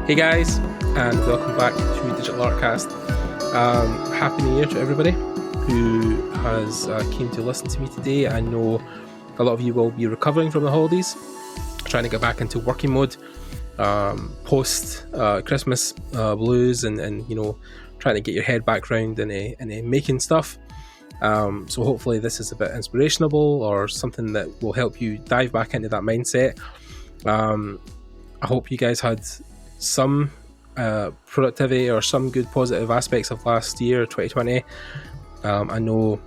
Hey guys, and welcome back to Digital Artcast. Happy New Year to everybody who has came to listen to me today. I know a lot of you will be recovering from the holidays, trying to get back into working mode post Christmas blues, and you know, trying to get your head back round and making stuff. So hopefully this is a bit inspirational or something that will help you dive back into that mindset. I hope you guys had some productivity or some good positive aspects of last year, 2020. I know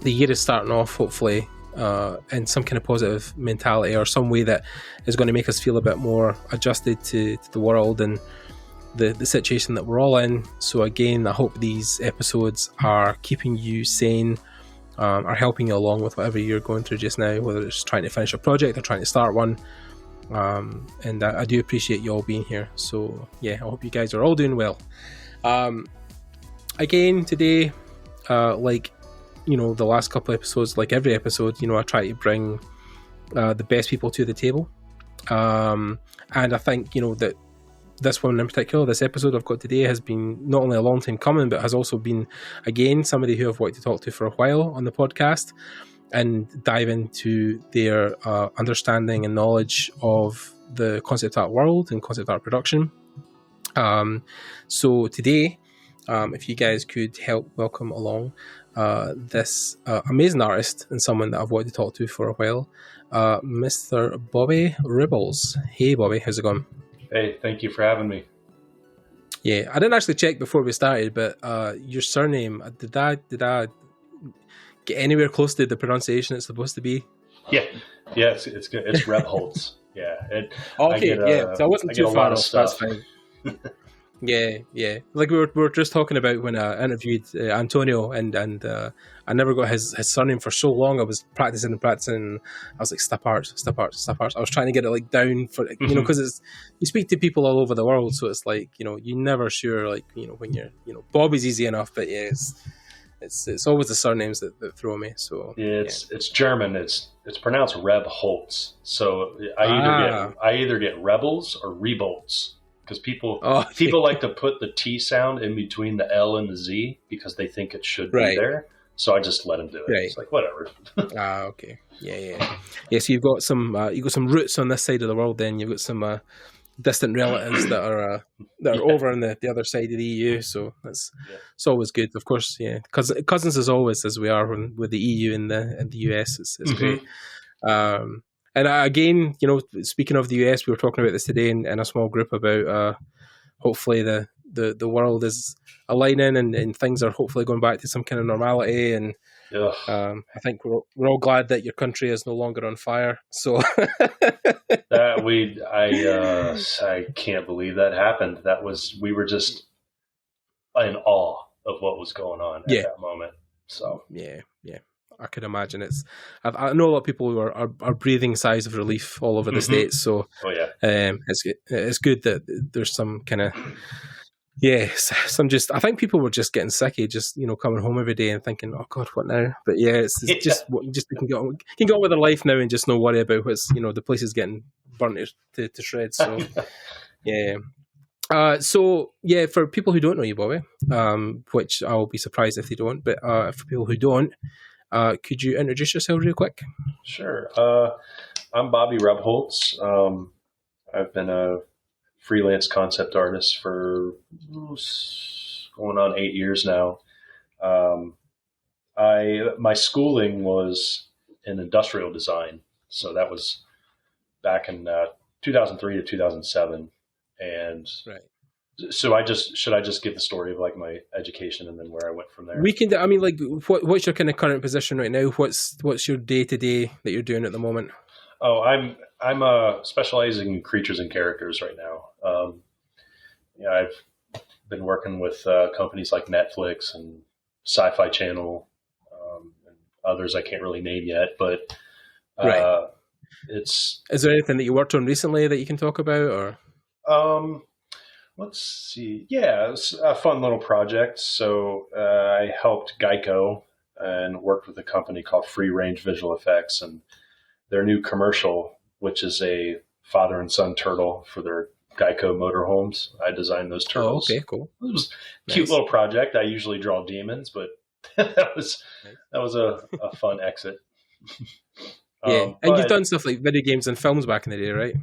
the year is starting off hopefully in some kind of positive mentality or some way that is going to make us feel a bit more adjusted to the world and the situation that we're all in. So again, I hope these episodes are keeping you sane, are helping you along with whatever you're going through just now, whether it's trying to finish a project or trying to start one. And I do appreciate you all being here. So yeah, I hope you guys are all doing well. Again, today, like, you know, the last couple episodes, like every episode, you know, I try to bring the best people to the table. And I think, you know, that this one in particular, this episode I've got today has been not only a long time coming, but has also been, again, somebody who I've wanted to talk to for a while on the podcast and dive into their understanding and knowledge of the concept art world and concept art production. So today, if you guys could help welcome along this amazing artist and someone that I've wanted to talk to for a while, Mr. Bobby Rebholz. Hey Bobby, how's it going? Hey, thank you for having me. Yeah, I didn't actually check before we started, but your surname, did I get anywhere close to the pronunciation it's supposed to be? Yeah, it's good. It's Rebholz. Yeah. So I wasn't too far off. That's fine. Yeah. Like we were just talking about when I interviewed Antonio, and I never got his surname for so long. I was practicing. I was like, Stapart. I was trying to get it like down for, you know, because you speak to people all over the world, so it's like, you know, you're never sure, like, you know, when you're, you know, Bobby's easy enough, but yeah, it's always the surnames that throw me. So yeah, it's German. It's pronounced Rebholz. So I either get Rebels or Rebholz, because people like to put the T sound in between the L and the Z because they think it should be there. So I just let them do it. Right. It's like, whatever. Okay. Yeah. So you've got some roots on this side of the world. Then you've got some distant relatives that are over on the other side of the EU. So it's always good, of course. Yeah, because cousins as always, as we are with the EU and the US. It's great. And again, you know, speaking of the US, we were talking about this today in a small group about hopefully the world is aligning and things are hopefully going back to some kind of normality. And I think we're all glad that your country is no longer on fire. So I can't believe that happened. We were just in awe of what was going on at that moment. So yeah. I could imagine. I know a lot of people who are breathing sighs of relief all over the States. So it's good that there's some kind of I think people were just getting sick of just, you know, coming home every day and thinking, oh God, what now? But just can get on with their life now and just not worry about what's, you know, the place is getting burnt to shreds. So for people who don't know you, Bobby, which I'll be surprised if they don't, but for people who don't, could you introduce yourself real quick? Sure. I'm Bobby Rebholz. I've been a freelance concept artist for going on 8 years now. My schooling was in industrial design, so that was back in 2003 to 2007, and so should I just give the story of like my education and then where I went from there? We can. I mean, like, what's your kind of current position right now? What's your day to day that you're doing at the moment? Oh, I'm specializing in creatures and characters right now. I've been working with companies like Netflix and Sci-Fi Channel and others I can't really name yet, but is there anything that you worked on recently that you can talk about, or? Let's see. Yeah, it's a fun little project. So I helped Geico and worked with a company called Free Range Visual Effects, and their new commercial, which is a father and son turtle for their Geico motorhomes. I designed those turtles. Oh, okay, cool. It was a cute little project. I usually draw demons, but that was a fun exit. Yeah, and you've done stuff like video games and films back in the day, right?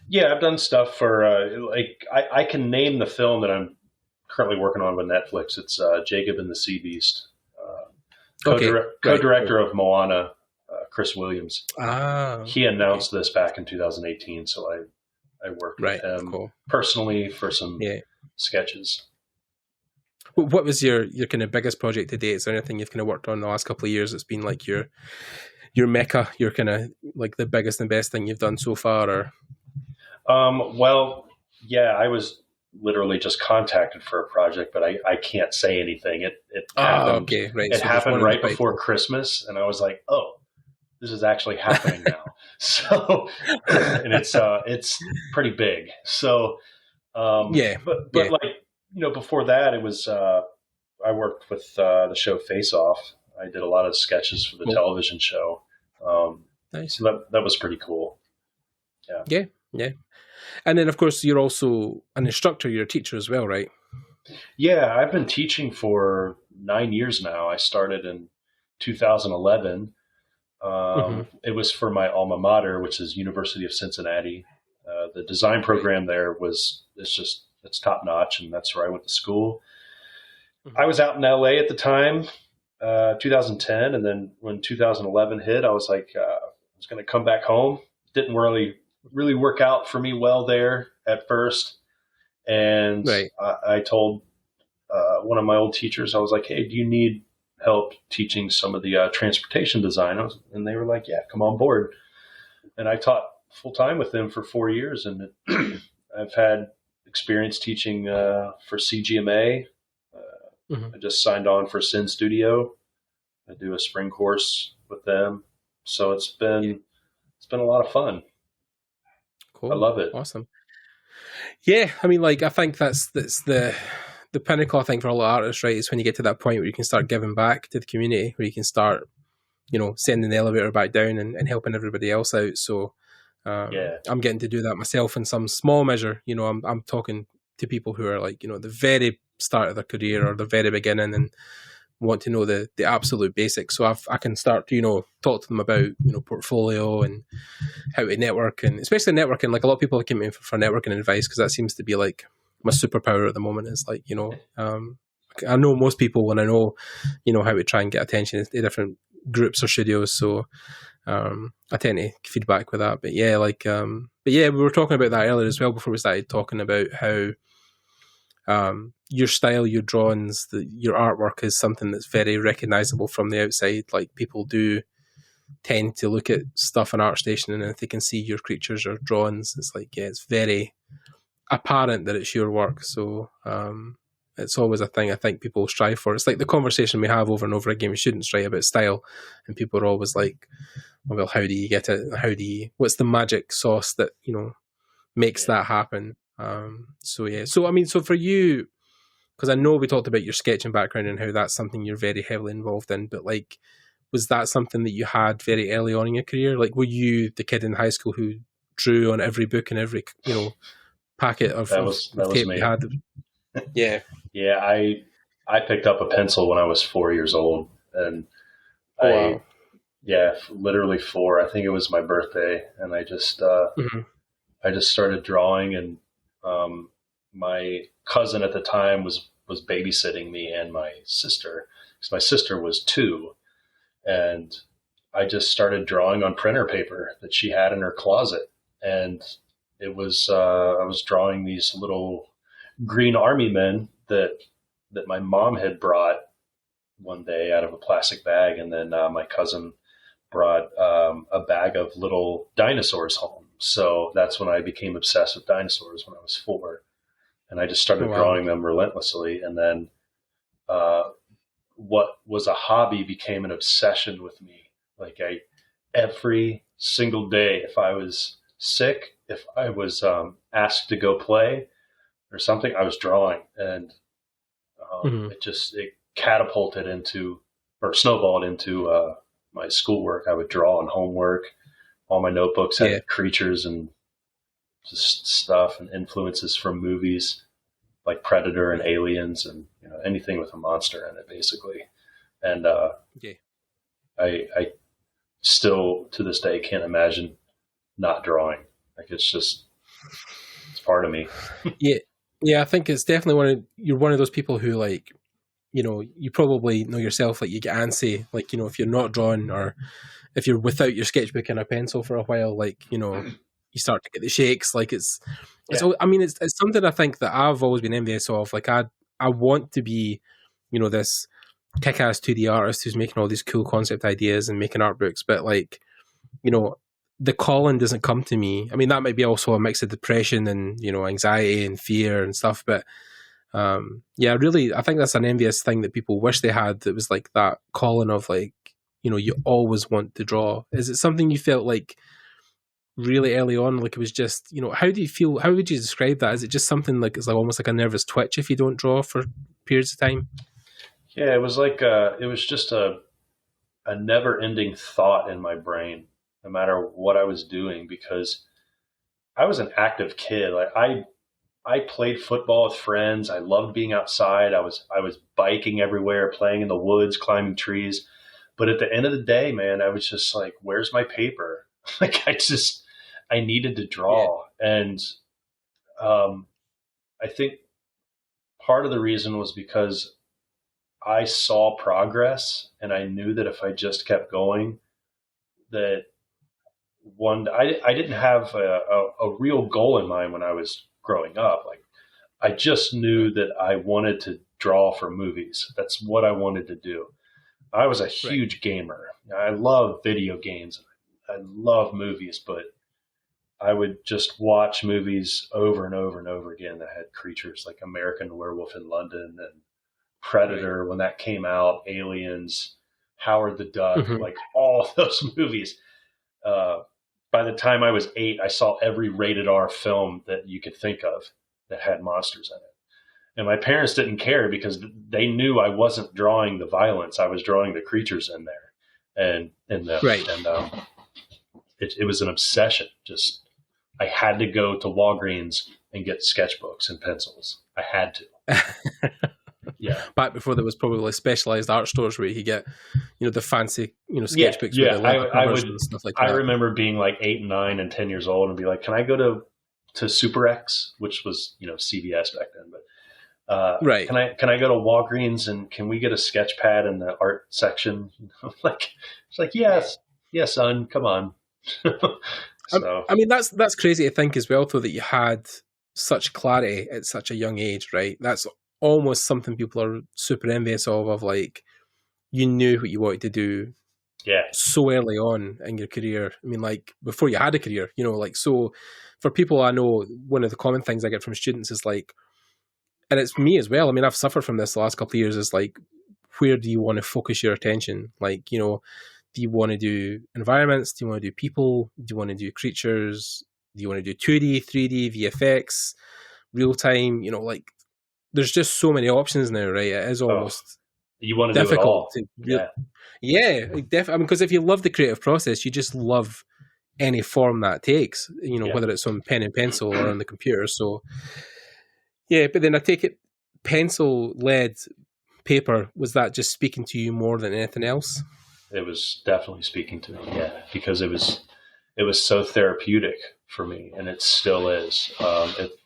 Yeah, I've done stuff for I can name the film that I'm currently working on with Netflix. It's Jacob and the Sea Beast. Co-director of Moana, Chris Williams. He announced this back in 2018, so I worked with him personally for some sketches. What was your kind of biggest project to date? Is there anything you've kind of worked on the last couple of years that's been like your mecca, your kind of like the biggest and best thing you've done so far? Or well, yeah, I was literally just contacted for a project, but I can't say anything. It happened. Okay, right. It happened right before Christmas, and I was like, oh, this is actually happening now. So, and it's pretty big. So, but like, before that, it was I worked with the show Face Off. I did a lot of sketches for the television show. Nice. So that was pretty cool. Yeah. And then, of course, you're also an instructor. You're a teacher as well, right? Yeah, I've been teaching for 9 years now. I started in 2011. It was for my alma mater, which is University of Cincinnati. The design program there it's top notch, and that's where I went to school. I was out in LA at the time, 2010, and then when 2011 hit, I was like, I was going to come back home. Didn't really work out for me well there at first, and I told one of my old teachers, I was like, hey, do you need help teaching some of the transportation design? And they were like, yeah, come on board. And I taught full time with them for 4 years, and I've had experience teaching for CGMA. I just signed on for Sin Studio. I do a spring course with them, so it's been a lot of fun. Cool. I love it. Awesome. Yeah, I mean, like, I think that's the pinnacle, I think, for a lot of artists, right, is when you get to that point where you can start giving back to the community, where you can start, sending the elevator back down and helping everybody else out. So I'm getting to do that myself in some small measure. I'm talking to people who are like, the very start of their career or the very beginning and want to know the absolute basics. So I can start to, talk to them about, portfolio and how to network, and especially networking. Like, a lot of people are coming in for networking advice, because that seems to be like my superpower at the moment. Is like, I know most people when I know, how to try and get attention to different groups or studios. So I tend to feedback with that. But yeah, we were talking about that earlier as well before we started talking about how your style, your drawings, your artwork is something that's very recognizable from the outside. Like, people do tend to look at stuff on ArtStation, and if they can see your creatures or drawings, it's like, it's very apparent that it's your work. So it's always a thing I think people strive for. It's like the conversation we have over and over again with students, right, about style, and people are always like, well, how do you get it? What's the magic sauce that, makes that happen? So I mean, so for you, because I know we talked about your sketching background and how that's something you're very heavily involved in, but like, was that something that you had very early on in your career? Like, were you the kid in high school who drew on every book and every, packet of tape you had? Yeah. Yeah. I picked up a pencil when I was 4 years old, and literally 4. I think it was my birthday, and I just started drawing, and my cousin at the time was babysitting me and my sister, because my sister was 2, and I just started drawing on printer paper that she had in her closet, and it was I was drawing these little green army men that my mom had brought one day out of a plastic bag, and then my cousin brought a bag of little dinosaurs home. So that's when I became obsessed with dinosaurs when I was 4. And I just started drawing them relentlessly. And then what was a hobby became an obsession with me. Like, every single day, if I was sick, if I was asked to go play or something, I was drawing. And it catapulted into, or snowballed into my schoolwork. I would draw on homework. All my notebooks had creatures and just stuff and influences from movies like Predator and Aliens and anything with a monster in it, basically. And I still to this day can't imagine not drawing. Like it's part of me. Yeah. I think it's definitely you're one of those people who, like, you probably know yourself, like you get antsy, like, if you're not drawing or if you're without your sketchbook and a pencil for a while, like, you start to get the shakes. Like it's something I think that I've always been envious of. Like I want to be, this kick-ass 2D artist who's making all these cool concept ideas and making art books, but like, the calling doesn't come to me. I mean, that might be also a mix of depression and, anxiety and fear and stuff, but really, I think that's an envious thing that people wish they had, that was like that calling of, like, you always want to draw. Is it something you felt like really early on? Like it was just, how do you feel? How would you describe that? Is it just something like it's like almost like a nervous twitch if you don't draw for periods of time? Yeah, it was like it was just a never-ending thought in my brain, no matter what I was doing, because I was an active kid. Like I played football with friends. I loved being outside. I was biking everywhere, playing in the woods, climbing trees. But at the end of the day, man, I was just like, where's my paper? Like I needed to draw. Yeah. And I think part of the reason was because I saw progress, and I knew that if I just kept going, that I didn't have a real goal in mind when I was growing up. Like I just knew that I wanted to draw for movies. That's what I wanted to do. I was a huge gamer. I love video games. I love movies, but I would just watch movies over and over and over again that had creatures like American Werewolf in London and Predator when that came out, Aliens, Howard the Duck, like all those movies. By the time I was 8, I saw every rated R film that you could think of that had monsters in it. And my parents didn't care because they knew I wasn't drawing the violence. I was drawing the creatures in there and in them. Right. And it was an obsession. Just, I had to go to Walgreens and get sketchbooks and pencils. I had to. Yeah. Back before there was probably specialized art stores where you could get, the fancy, sketchbooks. Yeah. I would, and stuff like that. I remember being like 8 and 9 and 10 years old and be like, can I go to Super X, which was, CVS back then, but right. Can I go to Walgreens and can we get a sketch pad in the art section? It's like, yes, son, come on. So. I mean, that's crazy to think as well, though, that you had such clarity at such a young age, right? That's almost something people are super envious of like, you knew what you wanted to do so early on in your career. I mean, like, before you had a career, so for people I know, one of the common things I get from students is like, and it's me as well. I mean, I've suffered from this the last couple of years, is like, where do you want to focus your attention? Like, do you want to do environments? Do you want to do people? Do you want to do creatures? Do you want to do 2D, 3D, VFX, real time? Like, there's just so many options now, right? It is almost you want to difficult do it all. Definitely. I mean, because if you love the creative process, you just love any form that takes, whether it's on pen and pencil or on the computer. So, yeah, but then I take it, pencil-led paper, was that just speaking to you more than anything else? It was definitely speaking to me, because it was so therapeutic for me, and it still is.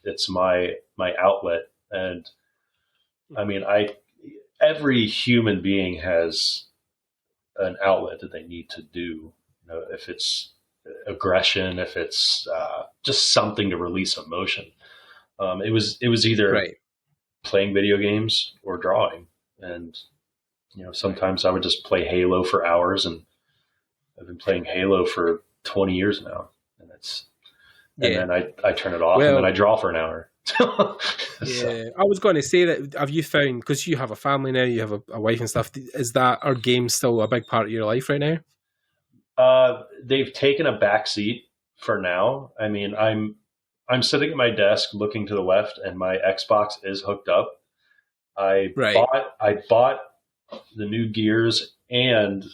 It's my outlet, and I mean, every human being has an outlet that they need to do. If it's aggression, if it's just something to release emotion. It was either playing video games or drawing, and sometimes I would just play Halo for hours, and I've been playing Halo for 20 years now, and then I turn it off, and then I draw for an hour. So. I was going to say that, have you found, because you have a family now, you have a wife and stuff, are games still a big part of your life right now? They've taken a back seat for now. I mean, I'm sitting at my desk looking to the left, and my Xbox is hooked up. I bought the new Gears and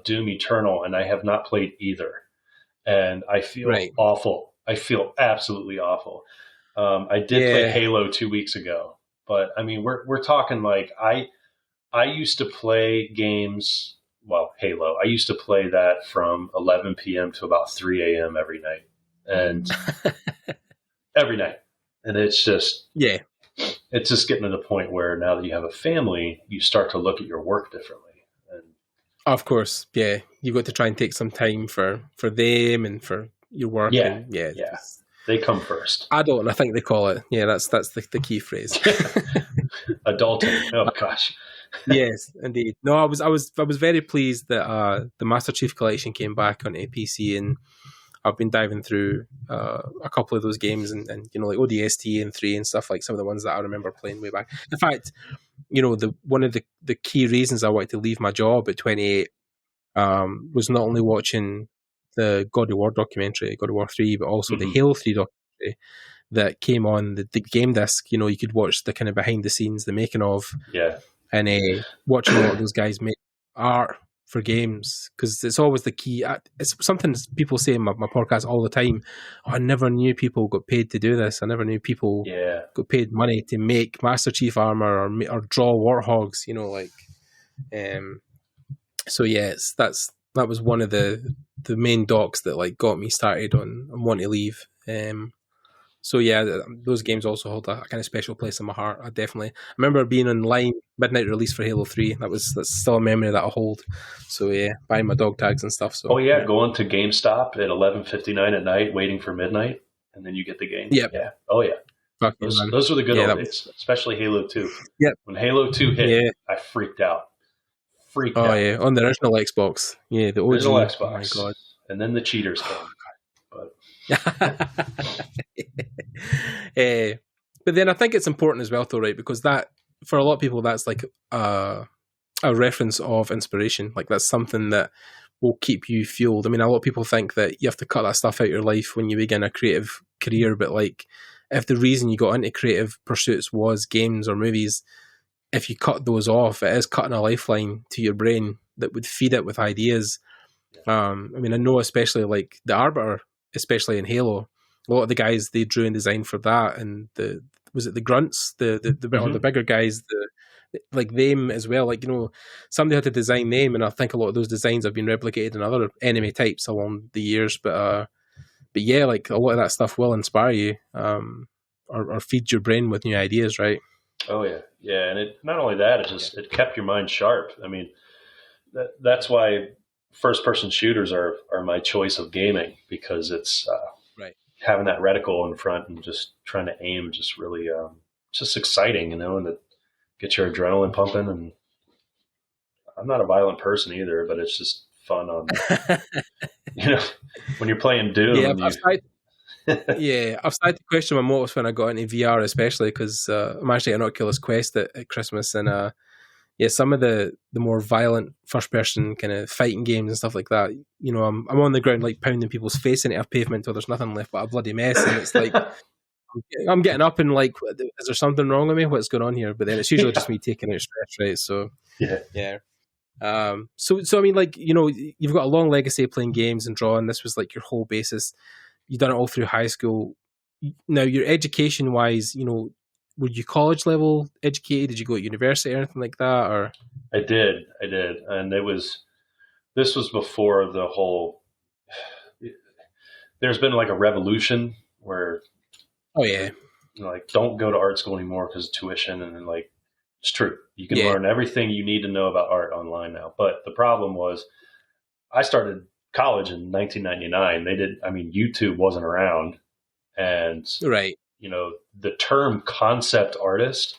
Doom Eternal, and I have not played either. And I feel awful. I feel absolutely awful. I did play Halo 2 weeks ago, but I mean, we're talking like I used to play games. Well, Halo. I used to play that from 11 p.m. to about 3 a.m. every night, and every night. And it's just getting to the point where now that you have a family, you start to look at your work differently. And of course, you've got to try and take some time for them and for your work. Yeah, they come first. Adult, I think they call it. Yeah, that's the key phrase. Adulting. Oh gosh. Yes, indeed. No, I was very pleased that the Master Chief Collection came back on PC, and I've been diving through a couple of those games and like ODST and 3 and stuff, like some of the ones that I remember playing way back. In fact, one of the key reasons I wanted to leave my job at 28 was not only watching the God of War documentary, God of War 3, but also the Halo 3 documentary that came on the game disc. You could watch the kind of behind the scenes, the making of, and watching a lot of those guys make art for games, because it's always the key. It's something people say in my podcast all the time. I never knew people got paid to do this. I never knew people got paid money to make Master Chief armor or draw warthogs. So that was one of the main docs that like got me started on wanting to leave. So those games also hold a kind of special place in my heart. I remember being online midnight release for Halo 3. That's still a memory that I hold. So buying my dog tags and stuff. So going to GameStop at 11:59 at night, waiting for midnight, and then you get the game. Yep. Yeah. Oh yeah. Those were the good old days, especially Halo 2. Yep. When Halo 2 hit, I freaked out. Oh yeah, on the original Xbox. Yeah, the OG. Original Xbox. Oh my God. And then the cheaters came. But then I think it's important as well, though, right? Because that, for a lot of people, that's like a reference of inspiration. Like that's something that will keep you fueled. I mean, a lot of people think that you have to cut that stuff out of your life when you begin a creative career, but like if the reason you got into creative pursuits was games or movies, if you cut those off, it is cutting a lifeline to your brain that would feed it with ideas. I mean, I know especially like the Arbiter, especially in Halo, a lot of the guys they drew and designed for that, and was it the grunts, the or the bigger guys, like them as well. Like somebody had to design them, and I think a lot of those designs have been replicated in other enemy types along the years. But yeah, like a lot of that stuff will inspire you, or feed your brain with new ideas, right? Oh yeah, and it not only that, it kept your mind sharp. I mean, that's why first-person shooters are my choice of gaming, because it's having that reticle in front and just trying to aim, just really just exciting, and to get your adrenaline pumping. And I'm not a violent person either, but it's just fun on when you're playing Doom. I've started to question my motives when I got into VR, especially because I'm actually an Oculus Quest at Christmas, and some of the more violent first-person kind of fighting games and stuff like that, I'm on the ground like pounding people's face into a pavement till there's nothing left but a bloody mess, and it's like I'm getting up and like, is there something wrong with me? What's going on here? But then it's usually just me taking out stress, right? So So I mean, like, you've got a long legacy of playing games and drawing. This was like your whole basis. You've done it all through high school. Now, your education-wise, were you college level educated? Did you go to university or anything like that? Or I did, and this was before the whole. There's been like a revolution where, like, don't go to art school anymore because of tuition, and then like it's true, you can learn everything you need to know about art online now. But the problem was, I started college in 1999. YouTube wasn't around, and the term concept artist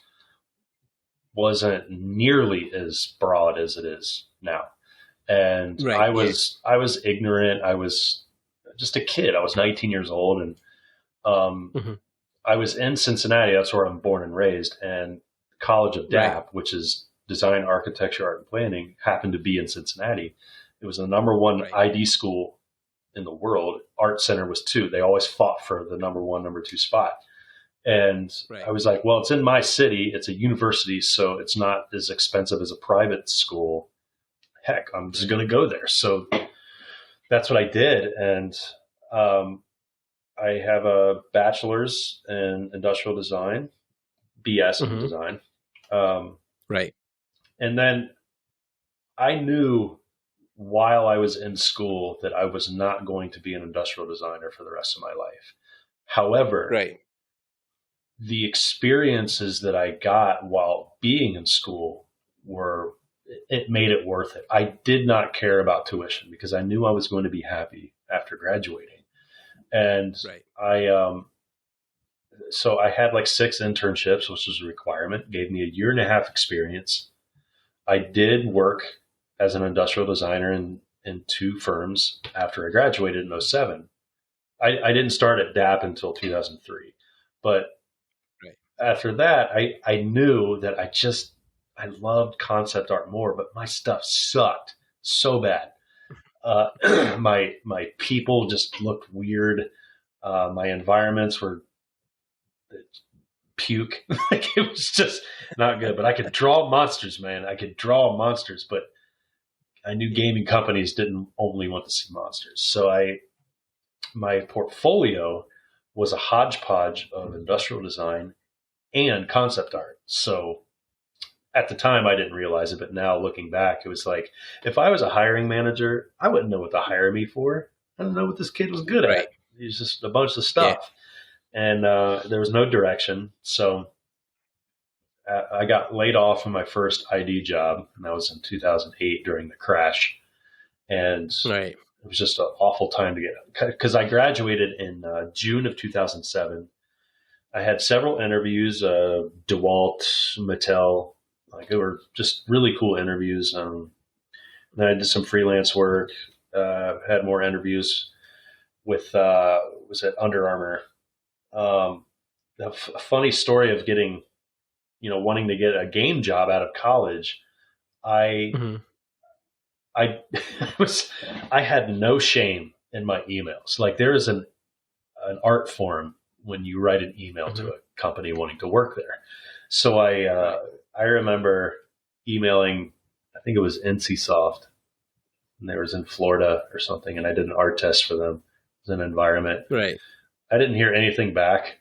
wasn't nearly as broad as it is now. And I was ignorant. I was just a kid. I was 19 years old, and I was in Cincinnati. That's where I'm born and raised. And College of DAP, which is Design, Architecture, Art, and Planning, happened to be in Cincinnati. It was the number one ID school in the world. Art Center was 2. They always fought for the number 1, number 2 spot. And I was like, well, it's in my city. It's a university, so it's not as expensive as a private school. Heck, I'm just going to go there. So that's what I did. And I I have a bachelor's in industrial design, BS in Mm-hmm. design. Right. And then I knew while I was in school that I was not going to be an industrial designer for the rest of my life. However, Right. the experiences that I got while being in school it made it worth it. I did not care about tuition because I knew I was going to be happy after graduating. And right. so I had like 6 internships, which was a requirement, gave me a 1.5 year experience. I did work as an industrial designer in 2 firms after I graduated in 2007. I didn't start at DAP until 2003, but Right. after that, I knew that I loved concept art more, but my stuff sucked so bad. My people just looked weird. My environments were puke. Like it was just not good. But I could draw monsters, man. I could draw monsters, but I knew gaming companies didn't only want to see monsters. So my portfolio was a hodgepodge of industrial design and concept art. So at the time I didn't realize it, but now looking back, it was like, if I was a hiring manager, I wouldn't know what to hire me for. I don't know what this kid was good Right. at. He was just a bunch of stuff. And there was no direction. So I got laid off from my first ID job, and that was in 2008 during the crash. And Right. it was just an awful time to get, because I graduated in June of 2007. I had several interviews, DeWalt, Mattel, like they were just really cool interviews. Then I did some freelance work, had more interviews with, was it Under Armour? A funny story of getting, wanting to get a game job out of college. Mm-hmm. I I had no shame in my emails. Like there is an art form when you write an email Mm-hmm. to a company wanting to work there. So I remember emailing, I think it was NCSoft, and they was in Florida or something, and I did an art test for them. It was an environment. Right. I didn't hear anything back,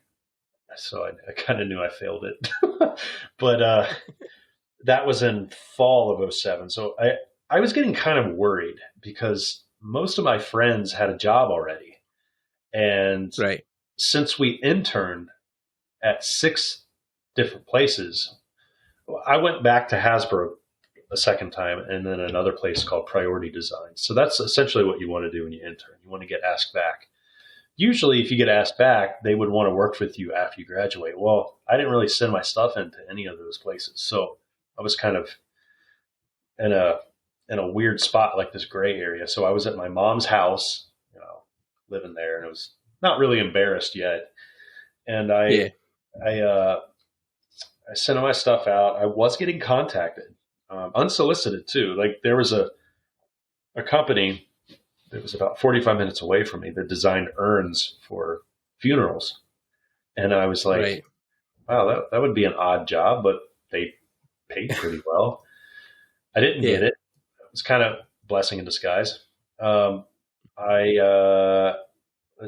so I kind of knew I failed it. But that was in fall of 2007. So I was getting kind of worried because most of my friends had a job already. And Right. since we interned at 6 different places, I went back to Hasbro a second time and then another place called Priority Design. So that's essentially what you want to do when you intern. You want to get asked back. Usually if you get asked back, they would want to work with you after you graduate. Well, I didn't really send my stuff into any of those places. So I was kind of in a weird spot, like this gray area. So I was at my mom's house, living there, and I was not really embarrassed yet. And I sent all my stuff out. I was getting contacted, unsolicited too. Like there was a company that was about 45 minutes away from me that designed urns for funerals. And I was like, Right. wow, that would be an odd job, but they paid pretty well. I didn't get it. It was kind of a blessing in disguise. Let's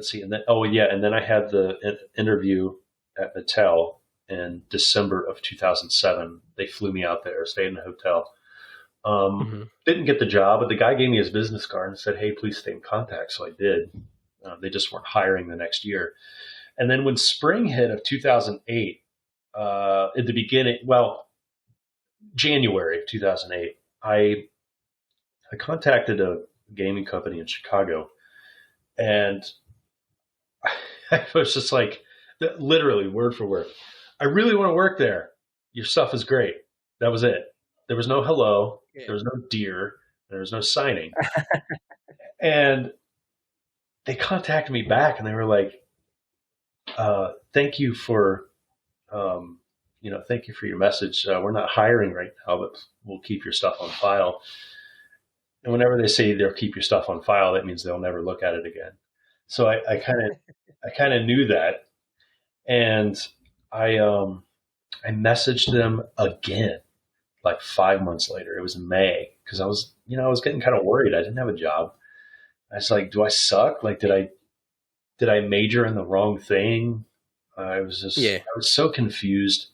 see. And then I had the interview at Mattel in December of 2007. They flew me out there, stayed in a hotel. Didn't get the job, but the guy gave me his business card and said, hey, please stay in contact. So I did. They just weren't hiring the next year. And then when spring hit of 2008, at the beginning, January of 2008, I contacted a gaming company in Chicago, and I was just like, literally word for word, I really want to work there. Your stuff is great. That was it. There was no hello. Yeah. There was no dear. There was no signing. And they contacted me back, and they were like, thank you for, thank you for your message. We're not hiring right now, but we'll keep your stuff on file. And whenever they say they'll keep your stuff on file, that means they'll never look at it again. So I kind of knew that, and I messaged them again, like 5 months later. It was May, because I was getting kind of worried. I didn't have a job. I was like, do I suck? Like, did I did I major in the wrong thing? I was so confused.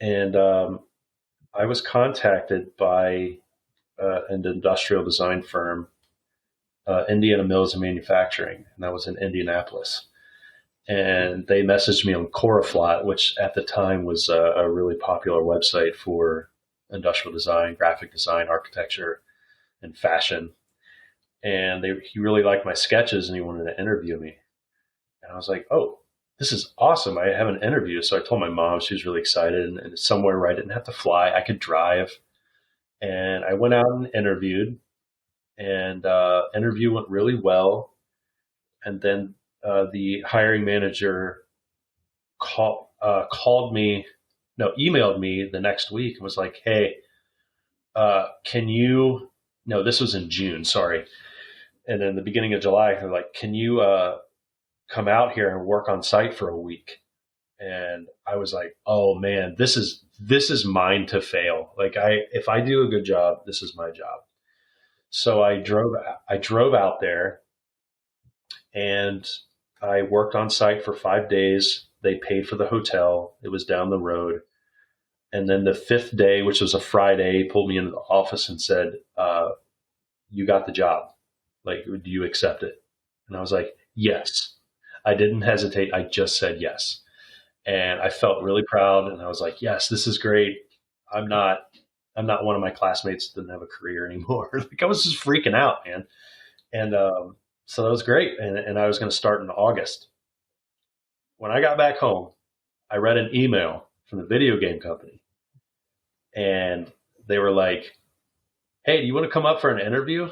And I was contacted by an industrial design firm, Indiana Mills and Manufacturing, and that was in Indianapolis. And they messaged me on Coraflot, which at the time was a really popular website for industrial design, graphic design, architecture, and fashion. And he really liked my sketches and he wanted to interview me. And I was like, oh, this is awesome. I have an interview. So I told my mom, she was really excited, and it's somewhere where I didn't have to fly. I could drive. And I went out and interviewed, and interview went really well. And then the hiring manager emailed me the next week and was like, hey, this was in June, sorry. And then the beginning of July, they're like, can you come out here and work on site for a week? And I was like, oh man, this is mine to fail. Like if I do a good job, this is my job. So I drove out there and I worked on site for 5 days. They paid for the hotel. It was down the road. And then the 5th day, which was a Friday, he pulled me into the office and said, you got the job. Like, do you accept it? And I was like, yes. I didn't hesitate. I just said yes. And I felt really proud. And I was like, yes, this is great. I'm not one of my classmates that didn't have a career anymore. Like, I was just freaking out, man. And so that was great. And I was going to start in August. When I got back home, I read an email from the video game company. And they were like, hey, do you want to come up for an interview?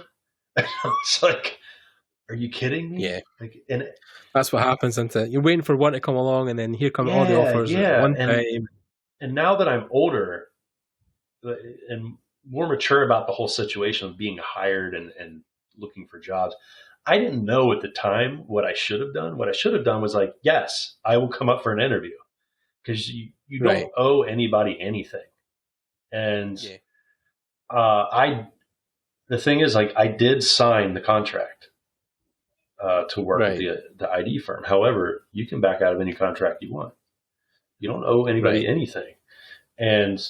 And I was like, are you kidding me? Yeah. Like, that's what happens, isn't it? You're waiting for one to come along, and then here come all the offers at one time. And now that I'm older and more mature about the whole situation of being hired and looking for jobs, I didn't know at the time what I should have done. What I should have done was like, yes, I will come up for an interview, because you don't owe anybody anything. And the thing is, like, I did sign the contract to work at the ID firm. However, you can back out of any contract you want. You don't owe anybody anything. And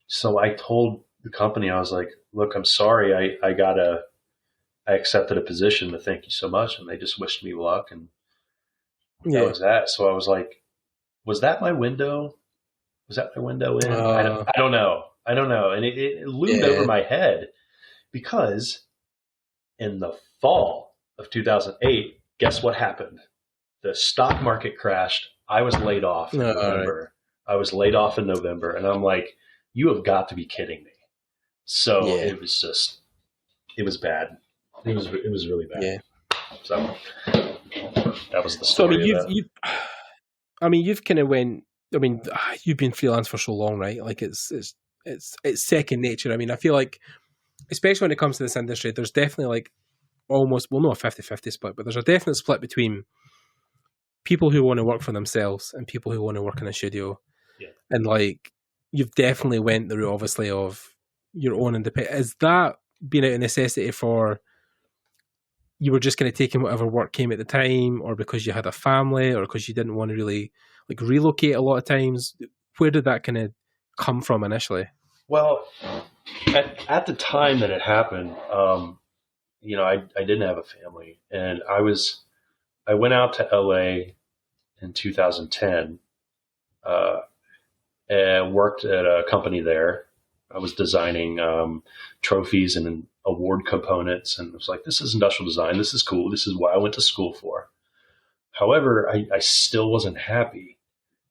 so I told the company, I was like, look, I'm sorry. I accepted a position, but thank you so much. And they just wished me luck. And that was that. So I was like, was that my window? Was that my window in? I don't know. And it loomed over my head, because in the fall of 2008, guess what happened? The stock market crashed. I was laid off in November. I was laid off in November. And I'm like, you have got to be kidding me. So it was bad. It was really bad. Yeah. So that was the story. So you've kind of you've been freelance for so long, right? Like it's second nature. I mean, I feel like, especially when it comes to this industry, there's definitely like almost, well, not a 50-50 split, but there's a definite split between people who want to work for themselves and people who want to work in a studio. Yeah. And like, you've definitely went the route, obviously, of your own independent. Is that been a necessity for, you were just kind of taking whatever work came at the time, or because you had a family, or because you didn't want to really like relocate a lot of times? Where did that kind of come from initially? Well, at the time that it happened, I didn't have a family, and I went out to LA in 2010, and worked at a company there. I was designing trophies and award components, and I was like, this is industrial design. This is cool. This is what I went to school for. However, I still wasn't happy.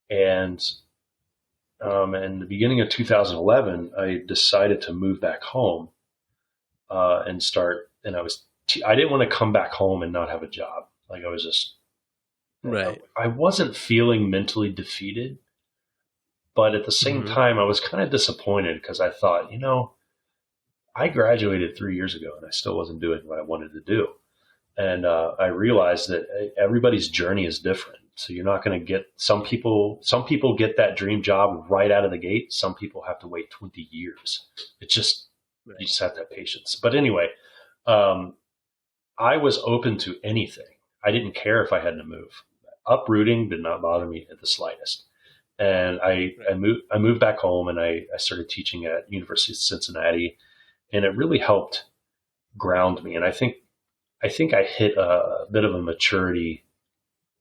And in the beginning of 2011, I decided to move back home and start. And I didn't want to come back home and not have a job. Like, I was just, I wasn't feeling mentally defeated, but at the same time, I was kind of disappointed, because I thought, I graduated 3 years ago and I still wasn't doing what I wanted to do. And I realized that everybody's journey is different. So you're not going to get, some people get that dream job right out of the gate. Some people have to wait 20 years. It's just, you just have to have patience. But anyway, I was open to anything. I didn't care if I had to move. Uprooting did not bother me at the slightest. And I moved back home, and I started teaching at University of Cincinnati, and it really helped ground me. And I think I hit a bit of a maturity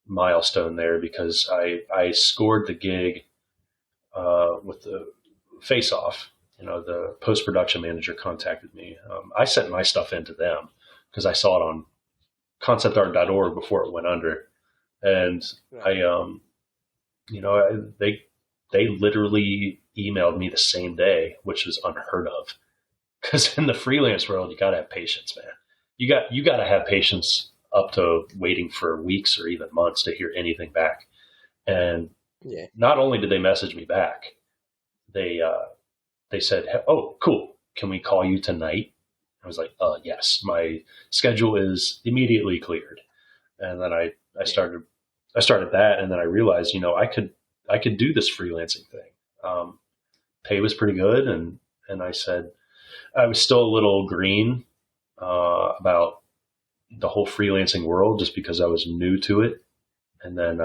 milestone there, because I scored the gig with the Face Off. The post-production manager contacted me. I sent my stuff into them because I saw it on conceptart.org before it went under. And they literally emailed me the same day, which was unheard of. Because in the freelance world, you got to have patience, man. You got to have patience up to waiting for weeks or even months to hear anything back. And not only did they message me back, they said, "Oh, cool. Can we call you tonight?" I was like, yes, my schedule is immediately cleared. And then I started that. And then I realized, I could do this freelancing thing. Pay was pretty good. And I said, I was still a little green, about the whole freelancing world, just because I was new to it. And then,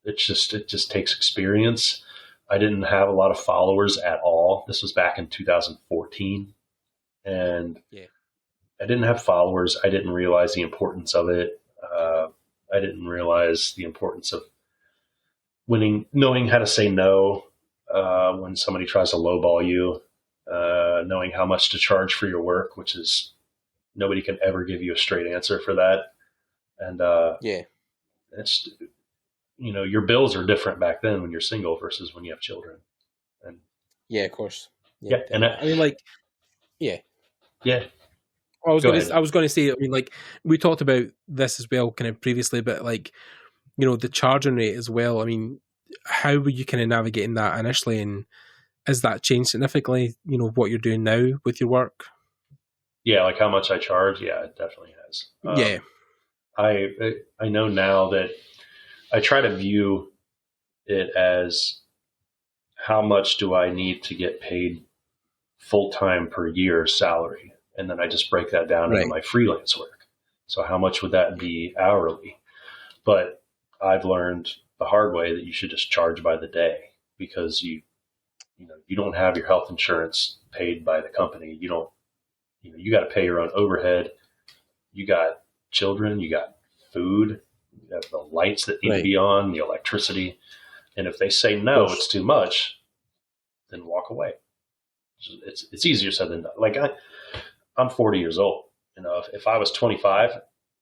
it just takes experience. I didn't have a lot of followers at all. This was back in 2014. And I didn't have followers. I didn't realize the importance of it. I didn't realize the importance of knowing how to say no when somebody tries to lowball you, knowing how much to charge for your work, which is nobody can ever give you a straight answer for that. And it's your bills are different back then when you're single versus when you have children. And of course. And I mean, like, yeah. I was going to say, I mean, like, we talked about this as well kind of previously, but like, the charging rate as well. I mean, how were you kind of navigating that initially, and has that changed significantly, what you're doing now with your work? Yeah, like how much I charge? Yeah, it definitely has. I know now that I try to view it as how much do I need to get paid full-time per year salary. And then I just break that down into my freelance work. So how much would that be hourly? But I've learned the hard way that you should just charge by the day, because you don't have your health insurance paid by the company. You got to pay your own overhead. You got children, you got food, you have the lights that need to be on, the electricity. And if they say no, it's too much, then walk away. It's easier said than done. Like I'm 40 years old. If I was 25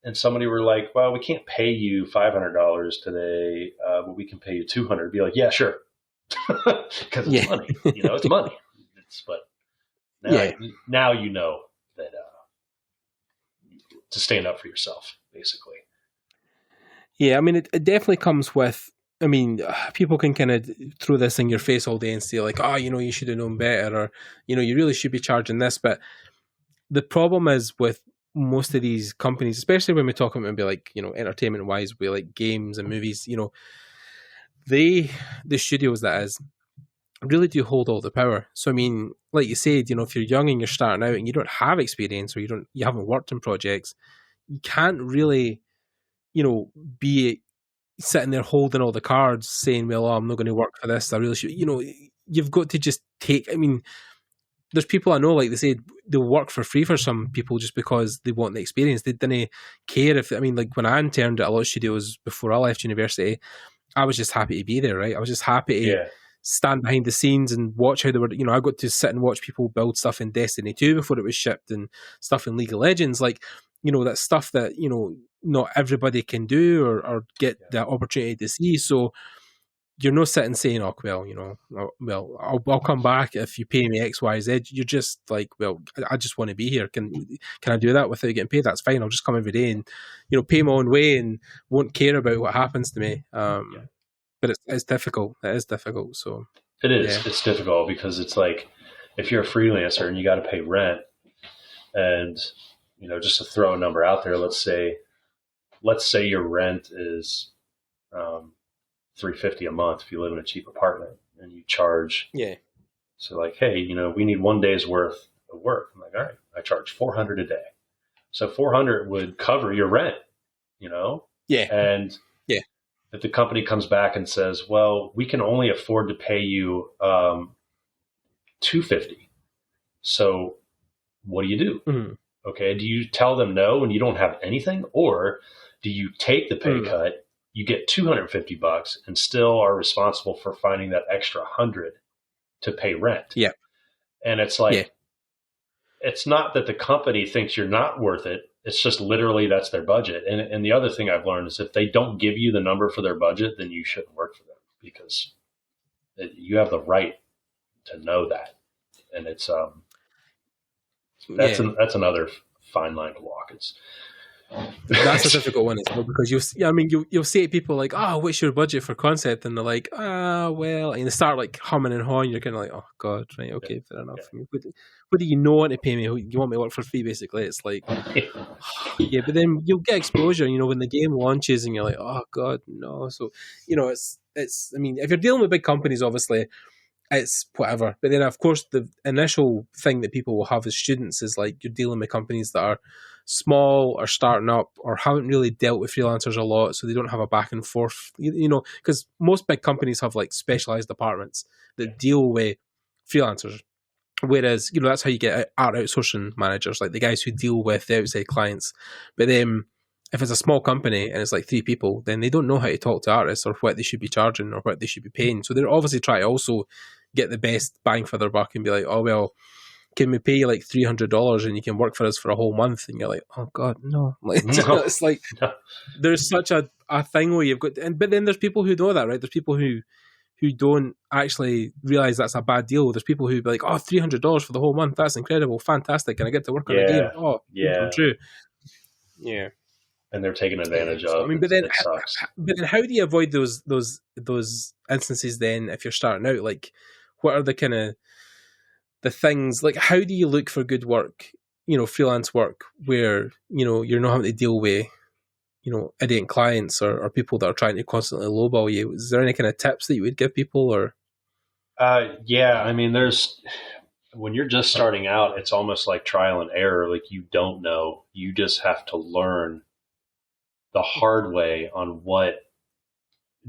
and somebody were like, "Well, we can't pay you $500 today, but we can pay you $200," I'd be like, "Yeah, sure," because it's money. It's money. But now you know that to stand up for yourself, basically. Yeah, I mean, it definitely comes with. I mean, people can kind of throw this in your face all day and say like, "Oh, you should have known better," or you really should be charging this. But the problem is with most of these companies, especially when we talk about maybe like entertainment wise, with like games and movies, the studios that is really do hold all the power. So I mean, like you said, if you're young and you're starting out and you don't have experience, or you haven't worked in projects, you can't really be sitting there holding all the cards saying, "Well, I'm not going to work for this. I really should." You've got to just take. I mean, there's people I know, like they say, they'll work for free for some people just because they want the experience. They didn't care if. I mean, like when I interned at a lot of studios before I left university, I was just happy to be there. Right, I was just happy to stand behind the scenes and watch how they were. I got to sit and watch people build stuff in Destiny 2 before it was shipped, and stuff in League of Legends. Like that stuff that not everybody can do or get the opportunity to see. So you're not sitting saying, "Oh, well, I'll come back if you pay me X, Y, Z." You're just like, "Well, I just want to be here. Can I do that without getting paid? That's fine. I'll just come every day and pay my own way and won't care about what happens to me." But it's difficult. It is difficult. So it is. Yeah. It's difficult because it's like if you're a freelancer and you got to pay rent, and just to throw a number out there, let's say your rent is $350 a month if you live in a cheap apartment, and you charge. So like, hey, we need 1 day's worth of work. I'm like, all right, I charge $400 a day. So 400 would cover your rent, Yeah. And yeah. if the company comes back and says, well, we can only afford to pay you $250. So what do you do? Mm-hmm. Okay. Do you tell them no and you don't have anything? Or do you take the pay cut, you get $250 and still are responsible for finding that extra 100 to pay rent? Yeah. And it's like, it's not that the company thinks you're not worth it. It's just literally that's their budget. And the other thing I've learned is if they don't give you the number for their budget, then you shouldn't work for them because you have the right to know that. And it's that's another fine line to walk. That's a difficult one as well because you'll say to people like, "Oh, what's your budget for concept?" And they're like, well," and they start like humming and hawing. You're kind of like, "Oh God, right, okay, fair enough." Yeah. What do you know want to pay me? You want me to work for free, basically? It's like, yeah, but then you'll get exposure. When the game launches, and you're like, "Oh God, no!" So it's. I mean, if you're dealing with big companies, obviously, it's whatever. But then, of course, the initial thing that people will have as students is like you're dealing with companies that are small or starting up or haven't really dealt with freelancers a lot, so they don't have a back and forth. Because most big companies have like specialized departments that deal with freelancers. Whereas, that's how you get art outsourcing managers, like the guys who deal with the outside clients. But then if it's a small company and it's like 3 people, then they don't know how to talk to artists or what they should be charging or what they should be paying. So they're obviously trying to also get the best bang for their buck and be like, oh, well, can we pay you like $300 and you can work for us for a whole month? And you're like, oh God, no. Like, No. It's like, there's such a thing where you've got, but then there's people who know that, right? There's people who don't actually realize that's a bad deal. There's people who be like, oh, $300 for the whole month. That's incredible. Fantastic. And I get to work on a game. Oh, yeah. True. Yeah. And they're taking advantage of. I mean, but then how do you avoid those instances then if you're starting out? Like, what are the kind of the things, like, how do you look for good work, freelance work where, you're not having to deal with, idiot clients or people that are trying to constantly lowball you? Is there any kind of tips that you would give people or? Yeah, I mean, when you're just starting out, it's almost like trial and error. Like you don't know, you just have to learn the hard way on what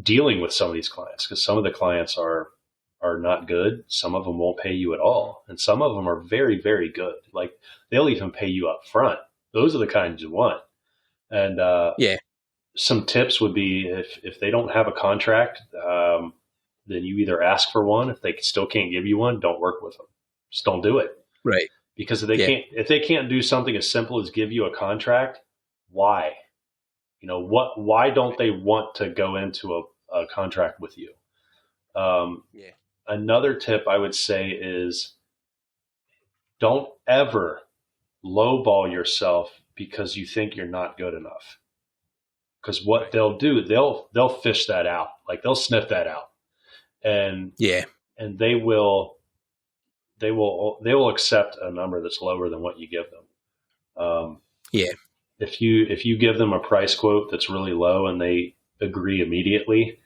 dealing with some of these clients, because some of the clients are not good. Some of them won't pay you at all. And some of them are very, very good. Like they'll even pay you up front. Those are the kinds you want. And some tips would be if they don't have a contract, then you either ask for one. If they still can't give you one, don't work with them. Just don't do it. Right. Because if they can't do something as simple as give you a contract, why? Why don't they want to go into a contract with you? Another tip I would say is don't ever lowball yourself because you think you're not good enough. Because what they'll do, they'll fish that out. Like they'll sniff that out. And they will accept a number that's lower than what you give them. If you give them a price quote that's really low and they agree immediately,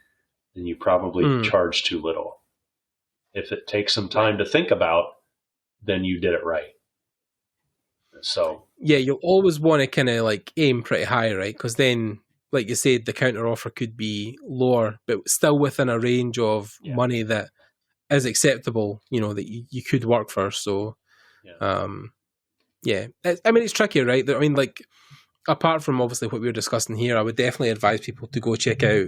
then you probably charge too little. If it takes some time to think about, then you did it right. So you'll always want to kind of like aim pretty high, right? Because then, like you said, the counter offer could be lower, but still within a range of money that is acceptable, that you could work for. So, I mean, it's tricky, right? I mean, like, apart from obviously what we were discussing here, I would definitely advise people to go check out